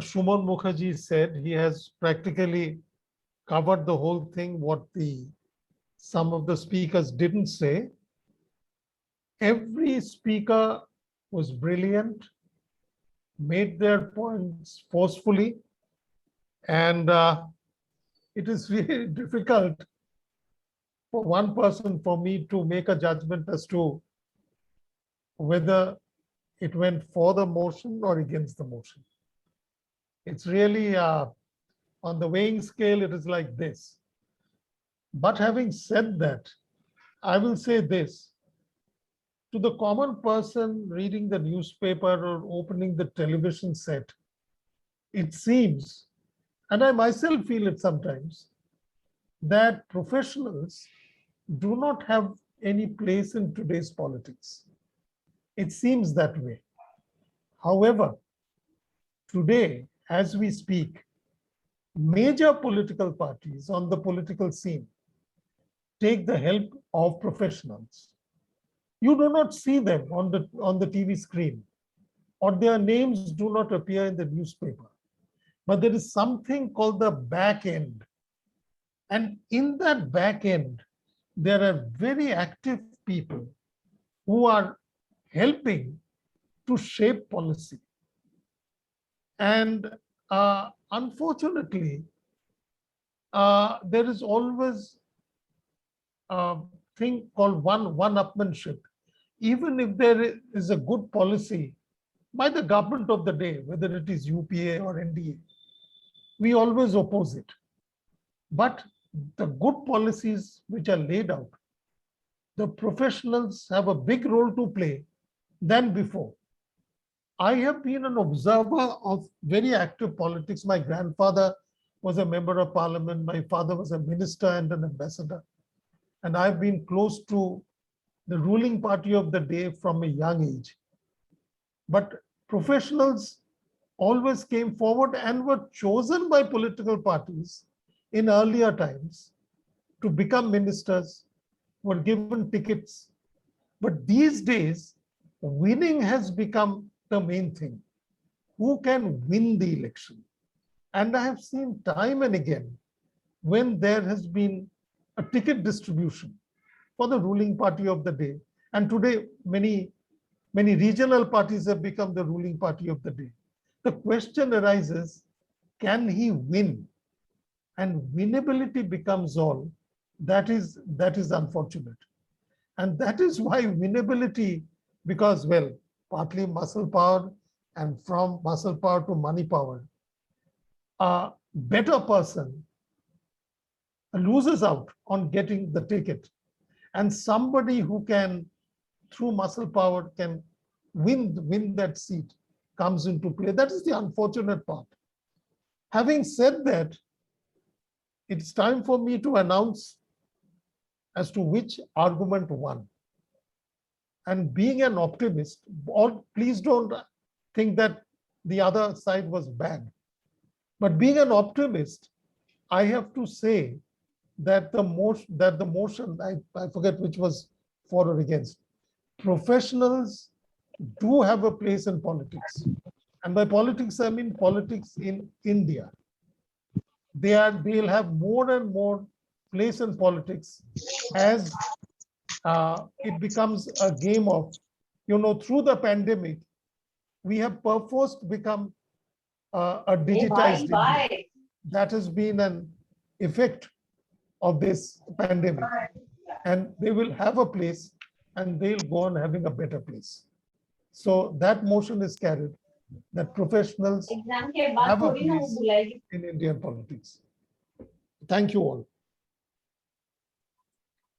Shumon Mukherjee said. He has practically covered the whole thing, what some of the speakers didn't say. Every speaker was brilliant, made their points forcefully, and it is really difficult for one person, for me, to make a judgment as to whether it went for the motion or against the motion. It's really on the weighing scale, it is like this. But having said that, I will say this: to the common person reading the newspaper or opening the television set, it seems, and I myself feel it sometimes, that professionals do not have any place in today's politics. It seems that way. However, today, as we speak, major political parties on the political scene take the help of professionals. You do not see them on the TV screen, or their names do not appear in the newspaper. But there is something called the back end. And in that back end, there are very active people who are helping to shape policy. And unfortunately, there is always a thing called one-upmanship. Even if there is a good policy by the government of the day, whether it is UPA or NDA, we always oppose it. But the good policies which are laid out, the professionals have a big role to play than before. I have been an observer of very active politics. My grandfather was a member of parliament. My father was a minister and an ambassador. And I've been close to the ruling party of the day from a young age. But professionals always came forward and were chosen by political parties in earlier times to become ministers, were given tickets. But these days, winning has become the main thing. Who can win the election? And I have seen time and again when there has been a ticket distribution for the ruling party of the day. And today, many regional parties have become the ruling party of the day. The question arises, can he win? And winnability becomes all. That is unfortunate. And that is why winnability, because, well, partly muscle power, and from muscle power to money power, a better person loses out on getting the ticket. And somebody who can, through muscle power, can win that seat comes into play. That is the unfortunate part. Having said that, it's time for me to announce as to which argument won. And being an optimist, or please don't think that the other side was bad. But being an optimist, I have to say that the motion, I forget which was for or against. Professionals do have a place in politics. And by politics, I mean politics in India. They'll have more and more place in politics as it becomes a game of, through the pandemic, we have perforce become a digitized India. That has been an effect of this pandemic. And they will have a place and they'll go on having a better place. So that motion is carried, that professionals have a place in Indian politics. Thank you all.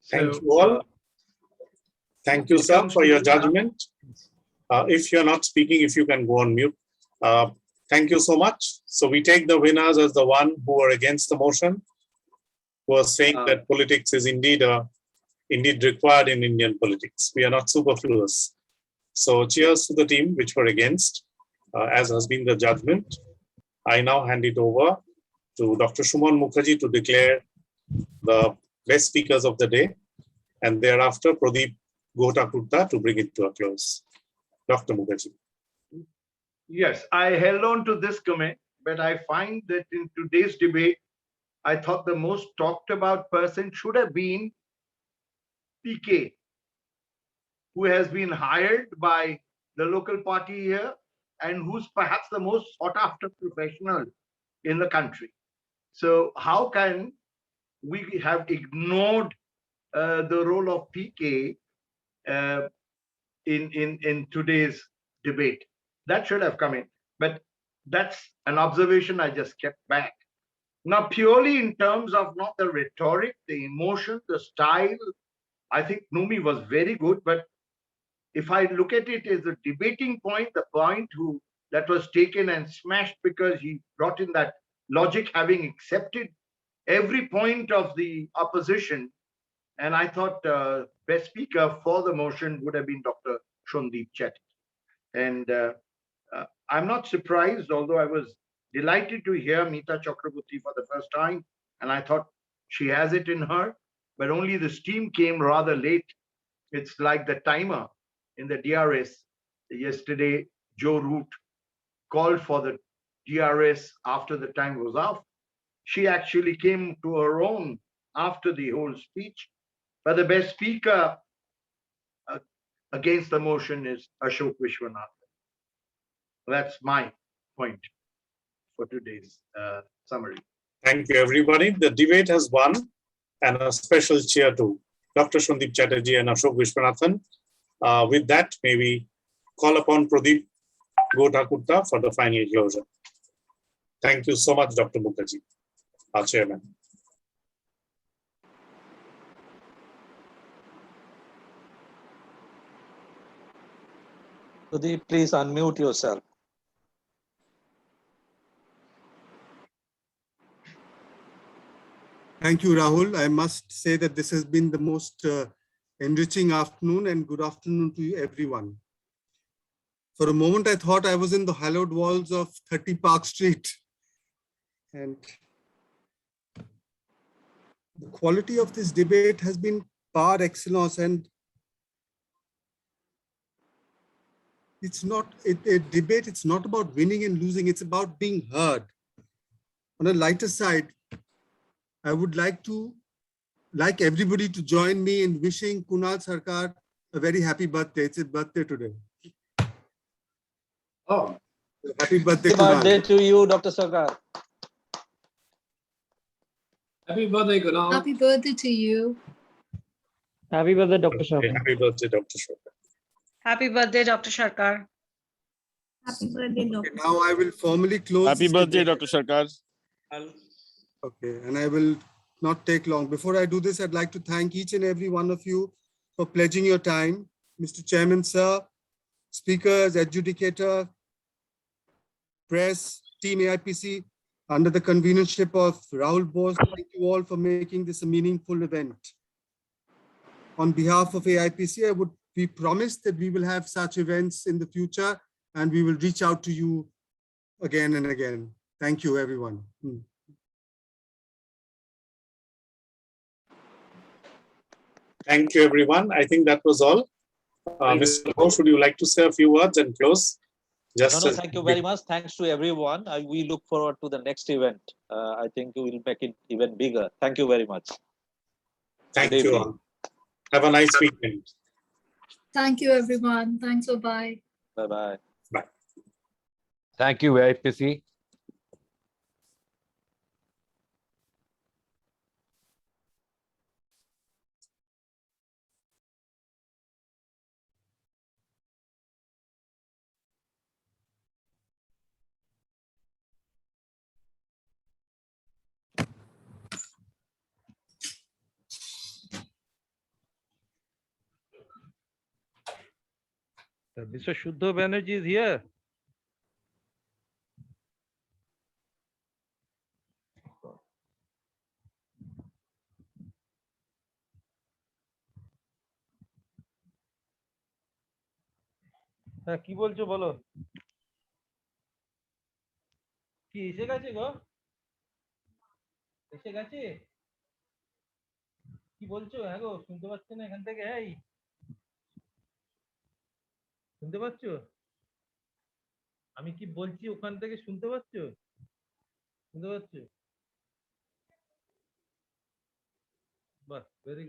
Thank you all. Thank you, sir, for your judgment. If you're not speaking, if you can go on mute. Thank you so much. So we take the winners as the one who are against the motion, who are saying that politics is indeed required in Indian politics. We are not superfluous. So cheers to the team which were against, as has been the judgment. I now hand it over to Dr. Shumon Mukherjee to declare the best speakers of the day, and thereafter Pradeep Gotakutta to bring it to a close. Dr. Mukherjee. Yes, I held on to this comment, but I find that in today's debate, I thought the most talked about person should have been PK, who has been hired by the local party here and who's perhaps the most sought after professional in the country. So how can we have ignored the role of PK in today's debate? That should have come in, but that's an observation I just kept back. Now, purely in terms of not the rhetoric, the emotion, the style, I think Numi was very good, but if I look at it as a debating point, the point that was taken and smashed because he brought in that logic, having accepted every point of the opposition, and I thought best speaker for the motion would have been Dr. Shondeep Chatterjee. And I'm not surprised, although I was delighted to hear Meeta Chakraborty for the first time, and I thought she has it in her, but only the steam came rather late. It's like the timer in the DRS. Yesterday, Joe Root called for the DRS after the time was off. She actually came to her own after the whole speech. But the best speaker against the motion is Ashok Vishwanathan. That's my point for today's summary. Thank you, everybody. The debate has won, and a special cheer to Dr. Shondeep Chatterjee and Ashok Vishwanathan. With that, may we call upon Pradeep Gotakutta for the final closure. Thank you so much, Dr. Mukherjee, our chairman. Sudeep, please unmute yourself. Thank you, Rahul. I must say that this has been the most enriching afternoon, and good afternoon to you, everyone. For a moment, I thought I was in the hallowed walls of 30 Park Street. And the quality of this debate has been par excellence, and it's not a debate. It's not about winning and losing. It's about being heard. On a lighter side, I would like everybody to join me in wishing Kunal Sarkar a very happy birthday. It's his birthday today. Oh, happy birthday, Happy Kunal. birthday to you, Dr. Sarkar. Happy birthday, Kunal. Happy birthday to you. Happy birthday, Dr. Sarkar. Happy birthday, Dr. Sarkar. Happy birthday, Dr. Sarkar. Happy birthday, Dr. Now I will formally close. Happy this birthday, debate. Dr. Sarkar. Okay, and I will not take long. Before I do this, I'd like to thank each and every one of you for pledging your time. Mr. Chairman, sir, speakers, adjudicator, press, team AIPC, under the convenership of Rahul Bose, thank you all for making this a meaningful event. On behalf of AIPC, we promise that we will have such events in the future, and we will reach out to you again and again. Thank you, everyone. Thank you, everyone. I think that was all. Mr. Ghosh, would you like to say a few words and close? Just No, thank you very much. Thanks to everyone. We look forward to the next event. I think we will make it even bigger. Thank you very much. Thank you all. Have a nice weekend. Thank you, everyone. Thanks. Bye-bye. Bye-bye. Bye. Thank you, AIPC. Mr. Shuddha Banerjee is here. হ্যাঁ কি বলছো বলো কি এসে গেছে গো এসে গেছে কি বলছো হ্যাঁ গো শুনতে পাচ্ছ না এখান থেকে এই শুনতে পাচ্ছ আমি কি বলছি ওখান থেকে শুনতে পাচ্ছ শুনতে পাচ্ছ বাহ ভেরি